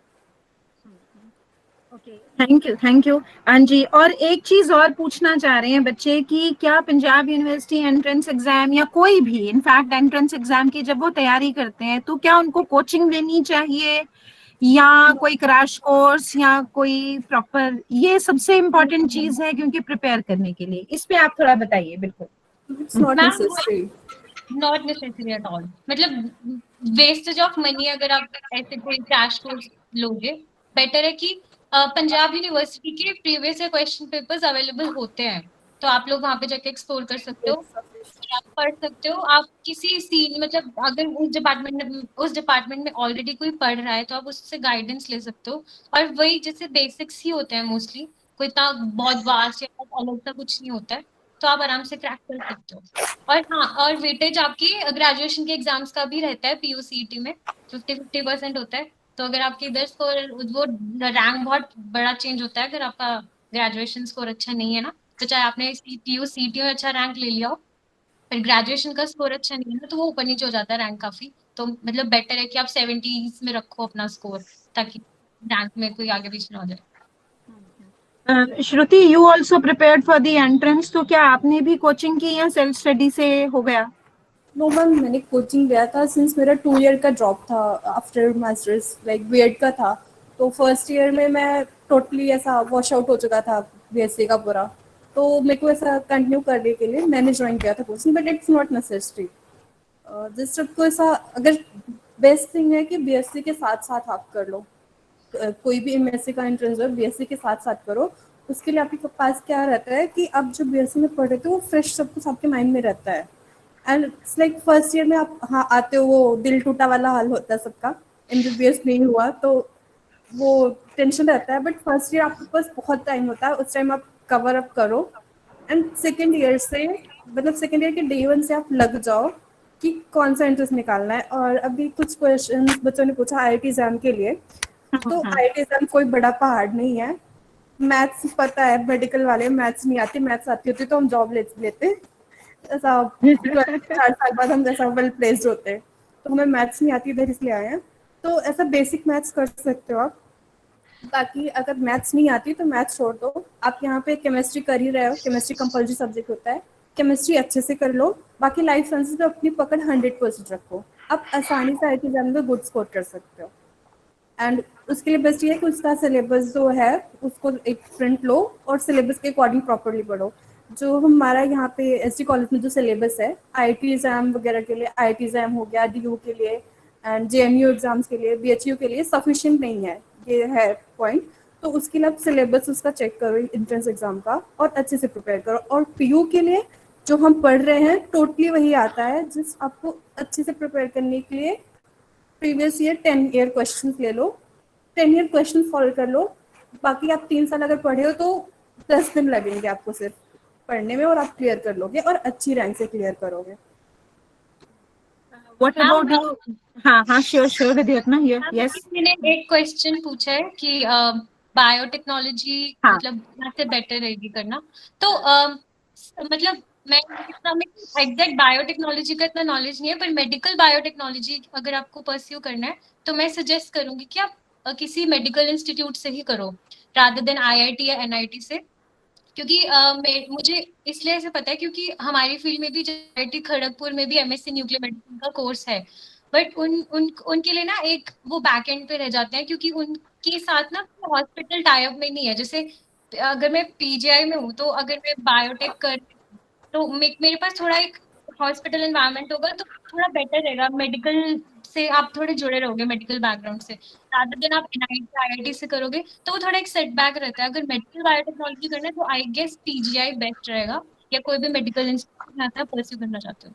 थैंक यू अंजी। और एक चीज और पूछना चाह रहे हैं बच्चे कि क्या पंजाब यूनिवर्सिटी एंट्रेंस एग्जाम या कोई भी इनफैक्ट एंट्रेंस एग्जाम की जब वो तैयारी करते हैं तो क्या उनको कोचिंग लेनी चाहिए या कोई क्रैश कोर्स या कोई प्रॉपर, ये सबसे इम्पोर्टेंट चीज है क्योंकि प्रिपेयर करने के लिए, इस पे आप थोड़ा बताइए। बिल्कुल It's not ma'am necessary. Not necessary at all, मतलब वेस्टेज ऑफ मनी अगर आप ऐसे कोई क्रैश कोर्स लोगे। बेटर है कि पंजाब यूनिवर्सिटी के प्रीवियस क्वेश्चन पेपर्स अवेलेबल होते हैं, तो आप लोग वहां पे जाके एक्सप्लोर कर सकते हो, It's sufficient. आप पढ़ सकते हो। आप किसी सीन, मतलब अगर उस डिपार्टमेंट में ऑलरेडी कोई पढ़ रहा है तो आप उससे गाइडेंस ले सकते हो। और वही जैसे बेसिक्स ही होते हैं मोस्टली, कोई इतना बहुत वास्ट या बहुत अलग सा कुछ नहीं होता है, तो आप आराम से क्रैक कर सकते हो। और हाँ, और वेटेज आपकी ग्रेजुएशन के एग्जाम्स का भी रहता है, पीयूसीईटी में 50-50% होता है। तो अगर आपके इधर स्कोर, वो रैंक बहुत बड़ा चेंज होता है अगर आपका ग्रेजुएशन स्कोर अच्छा नहीं है ना। तो चाहे आपने पीयूसीईटी में अच्छा रैंक ले लिया हो, पर ग्रेजुएशन का स्कोर अच्छा नहीं है ना, तो वो ऊपर नीचे हो जाता है रैंक काफी। तो मतलब बेटर है कि आप 70s में रखो अपना स्कोर, ताकि रैंक में कोई आगे पीछे ना हो जाए। Shruti, you also prepared for the entrance, तो क्या आपने भी कोचिंग की या सेल्फ स्टडी से हो गया? नो मैम, मैंने कोचिंग गया था सिंस मेरा 2 ईयर का ड्रॉप था आफ्टर मास्टर्स, लाइक बीएड का था। तो फर्स्ट ईयर में मैं टोटली ऐसा वॉश आउट हो चुका था बीएससी का पूरा। तो मेरे को ऐसा कंटिन्यू करने के लिए मैंने ज्वाइन किया था coaching, but it's not necessary. जिस सबको ऐसा, अगर बेस्ट थिंग है कि बीएससी के साथ साथ आप कर लो। कोई भी एमएससी का एंट्रेंस हो बीएससी के साथ साथ करो। उसके लिए आपके पास क्या रहता है कि आप जो बीएससी में पढ़ रहे थे वो फ्रेश सब कुछ आपके माइंड में रहता है। And it's like first year में आप हाँ आते हो, वो दिल टूटा वाला हाल होता है सबका, एमबीबीएस नहीं हुआ तो वो टेंशन रहता है। बट फर्स्ट ईयर आपके पास बहुत टाइम होता है, उस टाइम आप कवर अप करो। एंड सेकेंड ईयर से, मतलब सेकेंड ईयर के डे 1 से आप लग जाओ कि कौन सा इंटरेस्ट निकालना है। और अभी कुछ क्वेश्चन बच्चों ने पूछा आईआईटी एग्जाम के लिए, तो आईआईटी एग्जाम कोई बड़ा पहाड़ नहीं है। मैथ्स पता है, मेडिकल वाले मैथ्स नहीं आती, मैथ्स आती होती तो हम जॉब लेते ऐसा 4 साल बाद हम जैसा वेल प्लेस्ड होते। तो हमें मैथ्स नहीं आती, इधर इसलिए आए हैं। तो ऐसा बेसिक मैथ्स कर सकते हो आप। बाकी अगर मैथ्स नहीं आती तो मैथ्स छोड़ दो, आप यहाँ पे केमिस्ट्री कर ही रहे हो, केमिस्ट्री कंपल्सरी सब्जेक्ट होता है, केमिस्ट्री अच्छे से कर लो। बाकी लाइफ साइंसेज पे अपनी पकड़ 100% रखो, आप आसानी से आईआईटी एग्जाम में गुड स्कोर कर सकते हो। एंड उसके लिए बेस्ट ये है कि उसका सिलेबस जो है उसको एक प्रिंट लो और सिलेबस के अकॉर्डिंग प्रॉपरली पढ़ो। जो हमारा यहाँ पे एसडी कॉलेज में जो सिलेबस है आईआईटी एग्जाम वगैरह के लिए, आईआईटी एग्जाम हो गया, डीयू के लिए एंड जेएमयू एग्जाम्स के लिए, बीएचयू के लिए सफिशिएंट नहीं है, ये है पॉइंट। तो उसके लिए आप सिलेबस उसका चेक करो एंट्रेंस एग्जाम का और अच्छे से प्रिपेयर करो। और पीयू के लिए जो हम पढ़ रहे हैं टोटली वही आता है जिस आपको अच्छे से प्रिपेयर करने के लिए प्रीवियस ईयर 10 ईयर क्वेश्चन ले लो, 10 ईयर क्वेश्चन सॉल्व कर लो। बाकी आप 3 साल अगर पढ़े हो तो 10 दिन लगेंगे आपको सिर्फ पढ़ने में और आप क्लियर कर लोगे और अच्छी रैंक से क्लियर करोगे। What about you? हाँ हाँ, श्योर श्योर विद्युत ना, हाँ, यस। मैंने एक क्वेश्चन पूछा है कि बायोटेक्नोलॉजी हाँ। मतलब से बेटर रहेगी करना। तो मतलब मैं एग्जैक्ट बायोटेक्नोलॉजी का इतना नॉलेज नहीं है, पर मेडिकल बायोटेक्नोलॉजी अगर आपको परस्यू करना है तो मैं सजेस्ट करूंगी कि आप किसी मेडिकल इंस्टीट्यूट से ही करो रादर देन IIT या NIT से। क्योंकि मुझे इसलिए ऐसे पता है क्योंकि हमारी फील्ड में भी IIT खड़गपुर में भी MSc न्यूक्लियर मेडिसिन का कोर्स है, बट उनके लिए ना एक वो बैक एंड पे रह जाते हैं क्योंकि उनके साथ ना हॉस्पिटल टाई अप में नहीं है। जैसे अगर मैं PGI में हूँ तो अगर मैं बायोटेक कर तो मेरे पास थोड़ा एक हॉस्पिटल एनवायरनमेंट होगा तो थोड़ा बेटर रहेगा, मेडिकल से आप थोड़े जुड़े रहोगे मेडिकल बैकग्राउंड से, रादर देन आप NIT IIT से करोगे तो वो थोड़ा एक सेटबैक रहता है। अगर मेडिकल बायोटेक्नोलॉजी करना है तो आई गेस PGI बेस्ट रहेगा, या कोई भी मेडिकल इंस्टीट्यूट में आता है परस्यू करना चाहते हो।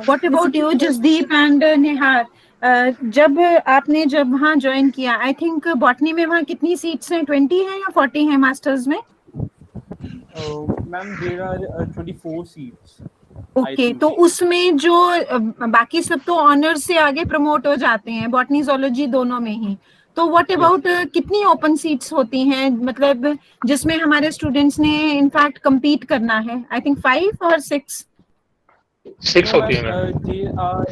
What about you, Jasdeep and Nihar? जब आपने वहाँ ज्वाइन किया, आई थिंक बॉटनी में वहाँ कितनी सीट्स हैं, 20 हैं या 40 हैं मास्टर्स में? Ma'am, there are 24 seats. Okay, तो उसमें जो बाकी सब तो ऑनर्स से आगे प्रमोट हो जाते हैं, बॉटनी जोलॉजी दोनों में ही, तो व्हाट अबाउट कितनी ओपन सीट्स होती हैं, मतलब जिसमें हमारे स्टूडेंट्स ने इनफैक्ट compete करना है? आई थिंक 5 और 6 होती है मैम। They are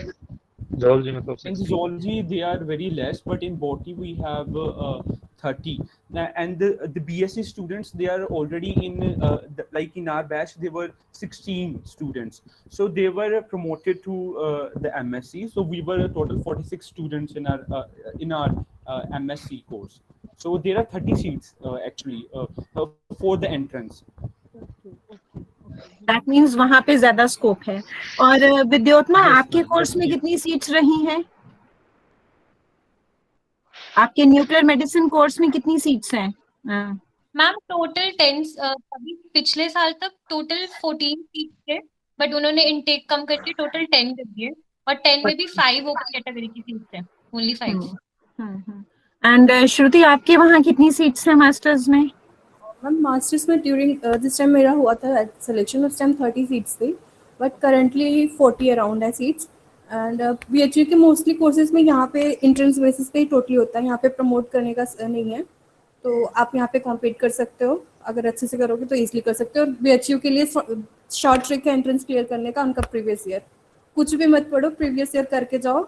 zoology मतलब in 60। zoology they are very less, but in botany we have 30. And the BSc students, they are already in like in our batch they were 16 students, so they were promoted to the MSc. So we were a total 46 students in our MSc course. So there are 30 seats actually for the entrance. That means वहाँ पे ज्यादा scope है। और विद्योत्मा, आपके course में कितनी seats रही हैं? आपके न्यूक्लियर मेडिसिन कोर्स में कितनी सीट्स हैं? मैम टोटल 10, अभी पिछले साल तक टोटल 14 सीट थे, बट उन्होंने इनटेक कम करके टोटल 10 कर दिए, और 10 में भी 5 ओपन कैटेगरी की सीट्स हैं, ओनली 5। एंड श्रुति, आपके वहाँ कितनी सीट्स हैं मास्टर्स में? मैम मास्टर्स में ड्यूरिंग जिस टाइम मेरा हुआ था सिलेक्शन, उस टाइम 30 सीट्स थी, बट करंटली 40 अराउंड है सीट्स। एंड BHU के मोस्टली कोर्सेज में यहाँ पे एंट्रेंस बेसिस पे ही टोटली होता है, यहाँ पे प्रमोट करने का नहीं है, तो आप यहाँ पे कॉम्पीट कर सकते हो, अगर अच्छे से करोगे तो ईजिली कर सकते हो। और BHU के लिए शॉर्ट ट्रिक है एंट्रेंस क्लियर करने का, उनका प्रीवियस ईयर, कुछ भी मत पढ़ो, प्रीवियस ईयर करके जाओ,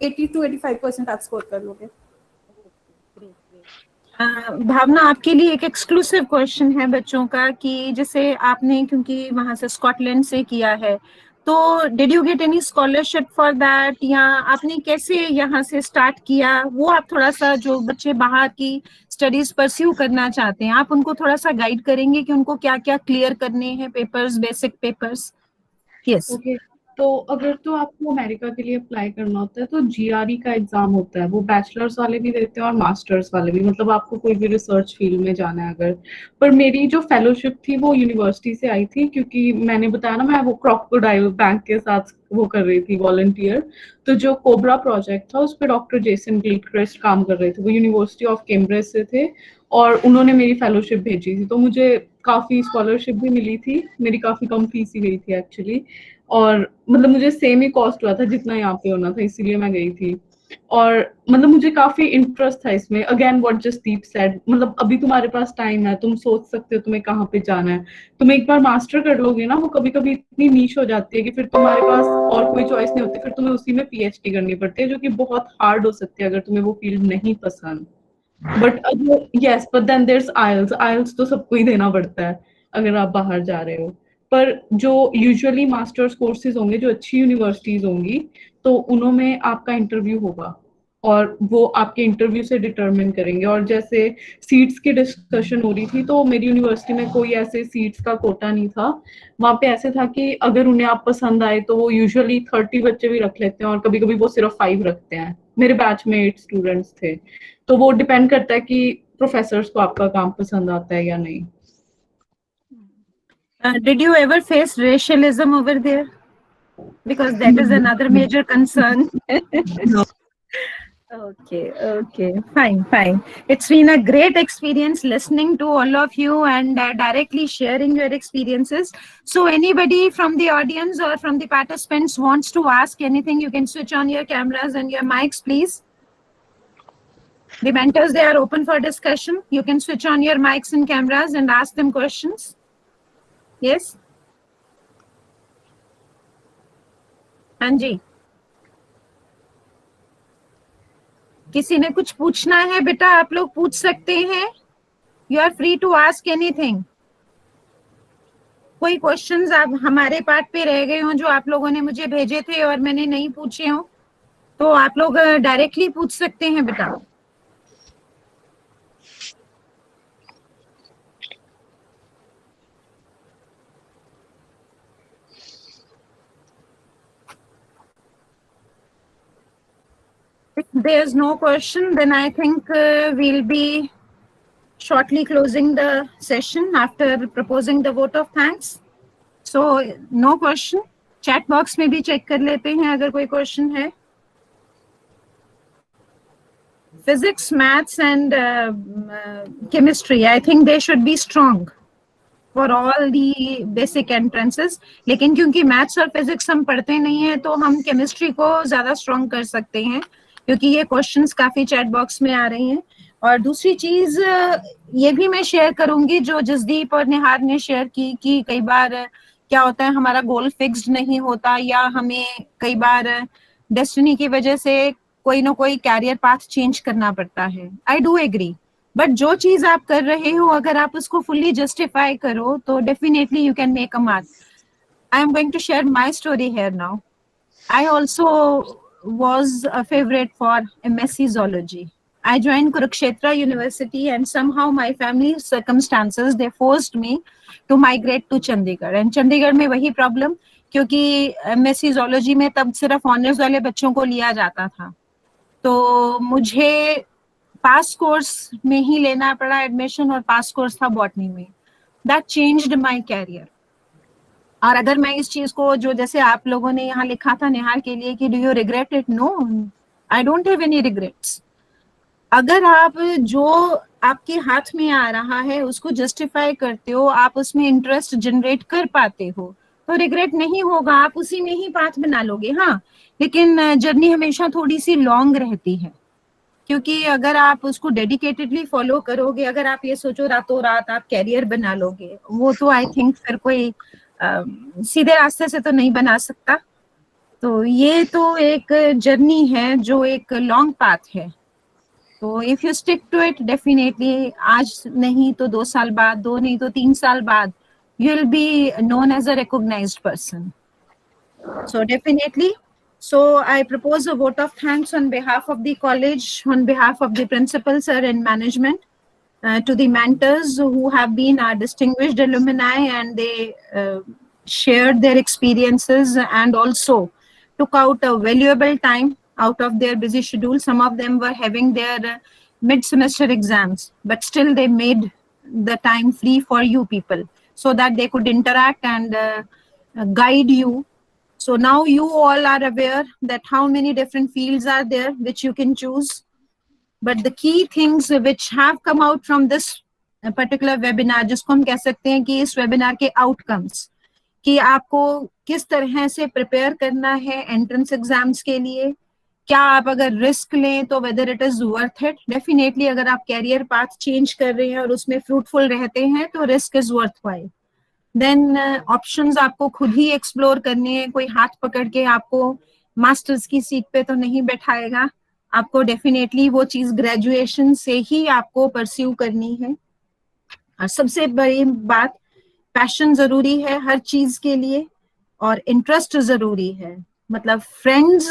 80 to 85% आप स्कोर कर लोगे। भावना, आपके लिए एक एक्सक्लूसिव क्वेश्चन है बच्चों का कि जैसे आपने, क्योंकि वहां से स्कॉटलैंड से किया है, तो did you get any scholarship for that, या आपने कैसे यहाँ से स्टार्ट किया? वो आप थोड़ा सा, जो बच्चे बाहर की स्टडीज परस्यू करना चाहते हैं, आप उनको थोड़ा सा गाइड करेंगे कि उनको क्या क्या क्लियर करने हैं papers, basic papers? Yes. Okay, तो अगर तो आपको अमेरिका के लिए अप्लाई करना होता है तो GRE का एग्जाम होता है, वो बैचलर्स वाले भी देते हैं और मास्टर्स वाले भी, मतलब आपको कोई भी रिसर्च फील्ड में जाना है अगर। पर मेरी जो फेलोशिप थी वो यूनिवर्सिटी से आई थी, क्योंकि मैंने बताया ना मैं वो क्रोकोडाइल बैंक के साथ वो कर रही थी वॉलंटियर, तो जो कोबरा प्रोजेक्ट था उस पर डॉक्टर जेसन गिलक्रिस्ट काम कर रहे थे, वो यूनिवर्सिटी ऑफ कैम्ब्रिज से थे और उन्होंने मेरी फेलोशिप भेजी थी, तो मुझे काफी स्कॉलरशिप भी मिली थी, मेरी काफी कम फीस ही गई थी एक्चुअली, और मतलब मुझे सेम ही कॉस्ट हुआ था जितना यहाँ पे होना था, इसीलिए मैं गई थी। और मतलब मुझे काफी इंटरेस्ट था इसमें। अगेन व्हाट जसदीप सेड, मतलब अभी तुम्हारे पास टाइम है, तुम सोच सकते हो तुम्हें कहाँ पे जाना है, तुम एक बार मास्टर कर लोगे ना, वो कभी कभी इतनी नीश हो जाती है कि फिर तुम्हारे पास और कोई चॉइस नहीं होती, फिर तुम्हें उसी में PhD करनी पड़ती है, जो कि बहुत हार्ड हो सकती है अगर तुम्हें वो फील्ड नहीं पसंद। But yes, but then there is aisles तो सबको ही देना पड़ता है अगर आप बाहर जा रहे हो। पर जो यूजुअली मास्टर्स कोर्सेज होंगे, जो अच्छी यूनिवर्सिटीज होंगी, तो उनमें आपका इंटरव्यू होगा और वो आपके इंटरव्यू से डिटरमिन करेंगे। और जैसे सीट्स की डिस्कशन हो रही थी, तो मेरी यूनिवर्सिटी में कोई ऐसे सीट्स का कोटा नहीं था, वहाँ पे ऐसे था कि अगर उन्हें आप पसंद आए तो वो यूजुअली 30 बच्चे भी रख लेते हैं और कभी कभी वो सिर्फ 5 रखते हैं। मेरे बैच में 8 स्टूडेंट्स थे, तो वो डिपेंड करता है कि प्रोफेसर्स को आपका काम पसंद आता है या नहीं। Did you ever face racialism over there? Because that is another major concern. No. Okay, fine. It's been a great experience listening to all of you and directly sharing your experiences. So anybody from the audience or from the participants wants to ask anything, you can switch on your cameras and your mics, please. The mentors, they are open for discussion. You can switch on your mics and cameras and ask them questions. Yes? हाँ जी, किसी ने कुछ पूछना है बेटा, आप लोग पूछ सकते हैं. You are free to ask anything. कोई क्वेश्चंस आप हमारे पार्ट पे रह गए हो जो आप लोगों ने मुझे भेजे थे और मैंने नहीं पूछे हो, तो आप लोग डायरेक्टली पूछ सकते हैं बेटा. If there's no question, then I think we'll be shortly closing the session after proposing the vote of thanks. So no question. Chat box में भी check कर लेते हैं अगर कोई question है. Physics, maths and chemistry, I think they should be strong for all the basic entrances. लेकिन क्योंकि maths और physics हम पढ़ते नहीं हैं, तो हम chemistry को ज़्यादा strong कर सकते हैं, क्योंकि ये क्वेश्चंस काफी चैट बॉक्स में आ रही हैं. और दूसरी चीज ये भी मैं शेयर करूंगी जो जसदीप और निहार ने शेयर की, कि कई बार क्या होता है, हमारा गोल फिक्स्ड नहीं होता, या हमें कई बार डेस्टिनी की वजह से कोई ना कोई कैरियर पाथ चेंज करना पड़ता है. आई डू एग्री, बट जो चीज आप कर रहे हो अगर आप उसको फुल्ली जस्टिफाई करो तो definitely you can make a mark. I am going to share my story here now. I also was a favorite for MSc Zoology. I joined Kurukshetra University and somehow my family circumstances, they forced me to migrate to Chandigarh. And Chandigarh में वही problem, क्योंकि MSc Zoology में तब सिर्फ honours वाले बच्चों को लिया जाता था, तो मुझे पास कोर्स में ही लेना पड़ा एडमिशन, और पास कोर्स था बॉटनी में. That changed my career. और अगर मैं इस चीज को, जो जैसे आप लोगों ने यहाँ लिखा था निहार के लिए कि do you regret it, no, I don't have any regrets. अगर आप जो आपके हाथ में आ रहा है उसको जस्टिफाई करते हो, आप उसमें इंटरेस्ट जनरेट कर पाते हो, तो रिग्रेट नहीं होगा, आप उसी में ही पाथ बना लोगे. हाँ, लेकिन जर्नी हमेशा थोड़ी सी लॉन्ग रहती है, क्योंकि अगर आप उसको डेडिकेटेडली फॉलो करोगे, अगर आप ये सोचो रातों रात आप कैरियर बना लोगे, वो तो आई थिंक फिर कोई सीधे रास्ते से तो नहीं बना सकता. तो ये तो एक जर्नी है जो एक लॉन्ग पाथ है. तो if you stick to it, definitely आज नहीं तो 2 साल बाद, 2 नहीं तो 3 साल बाद, you will be known as a recognized person. So definitely. So I propose a vote of thanks on behalf of the college, on behalf of the principal sir and management, to the mentors who have been our distinguished alumni, and they shared their experiences and also took out a valuable time out of their busy schedule. Some of them were having their mid-semester exams, but still they made the time free for you people so that they could interact and guide you. So now you all are aware that how many different fields are there which you can choose. But the key things which have come out from this particular webinar, जिसको हम कह सकते हैं कि इस webinar के outcomes, कि आपको किस तरह से प्रिपेयर करना है एंट्रेंस एग्जाम्स के लिए, क्या आप अगर रिस्क लें तो whether it is worth it. Definitely अगर आप कैरियर पाथ चेंज कर रहे हैं और उसमें फ्रूटफुल रहते हैं तो risk is worthwhile. Then options आपको खुद ही एक्सप्लोर करने हैं, कोई हाथ पकड़ के आपको मास्टर्स की सीट पे तो नहीं बैठाएगा. आपको डेफिनेटली वो चीज ग्रेजुएशन से ही आपको परस्यू करनी है. और सबसे बड़ी बात, पैशन जरूरी है हर चीज के लिए, और इंटरेस्ट जरूरी है. मतलब फ्रेंड्स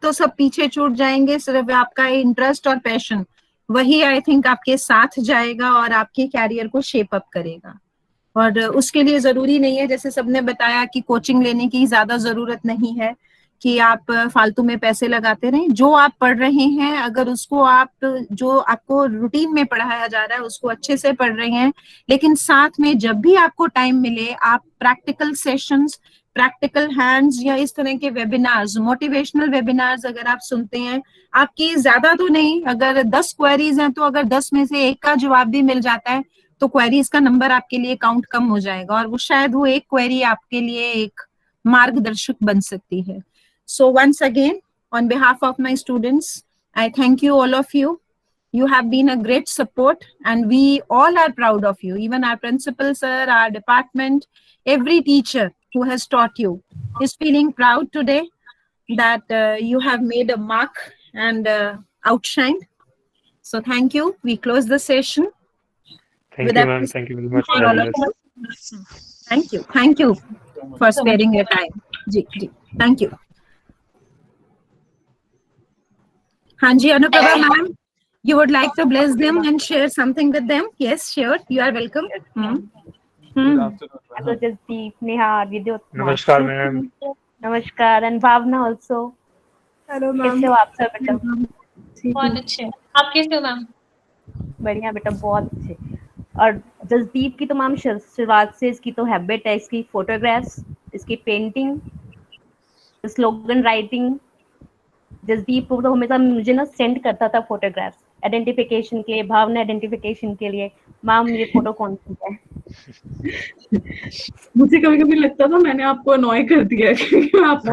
तो सब पीछे छूट जाएंगे, सिर्फ आपका इंटरेस्ट और पैशन वही आई थिंक आपके साथ जाएगा और आपके कैरियर को शेप अप करेगा. और उसके लिए जरूरी नहीं है, जैसे सबने बताया, कि कोचिंग लेने की ज्यादा जरूरत नहीं है कि आप फालतू में पैसे लगाते रहें. जो आप पढ़ रहे हैं, अगर उसको आप, जो आपको रूटीन में पढ़ाया जा रहा है उसको अच्छे से पढ़ रहे हैं, लेकिन साथ में जब भी आपको टाइम मिले आप प्रैक्टिकल सेशंस, प्रैक्टिकल हैंड्स या इस तरह के वेबिनार्स, मोटिवेशनल वेबिनार्स अगर आप सुनते हैं, आपकी ज्यादा तो नहीं, अगर 10 क्वेरीज हैं तो अगर 10 में से एक का जवाब भी मिल जाता है तो क्वेरीज का नंबर आपके लिए काउंट कम हो जाएगा, और वो शायद वो एक क्वेरी आपके लिए एक मार्गदर्शक बन सकती है. So once again, on behalf of my students, I thank you all of you You have been a great support, and we all are proud of you. Even our principal sir, our department, every teacher who has taught you is feeling proud today that you have made a mark and outshined. So thank you. We close the session. Thank With you, that, ma'am. Thank you very much for for all having of us. you. Thank you. Thank you for sparing your time. जी, जी. Thank you. Hanji, Anuprabha ma'am, you would like to bless them and share something with them? Yes, sure. You are welcome. Good afternoon. Hello, Jasdeep, Neha, Vidyut. नमस्कार ma'am. नमस्कार, and Bhavna also. Hello ma'am. कैसे हो आप सब बेटा? बहुत अच्छे। आप कैसे हो मैम? बढ़िया बेटा, बहुत अच्छे। और जसदीप की तो मैम शुरुआत से इसकी तो हैबिट है, इसकी फोटोग्राफ्स, इसकी पेंटिंग, स्लोगन राइटिंग। जसदीप को तो हमेशा मुझे ना सेंड करता था फोटोग्राफ्स आइडेंटिफिकेशन के लिए, भावना आइडेंटिफिकेशन के लिए। मैम ये फोटो कौन सी है? मुझे कभी कभी लगता था मैंने आपको अनॉय कर दिया क्योंकि मैं आपको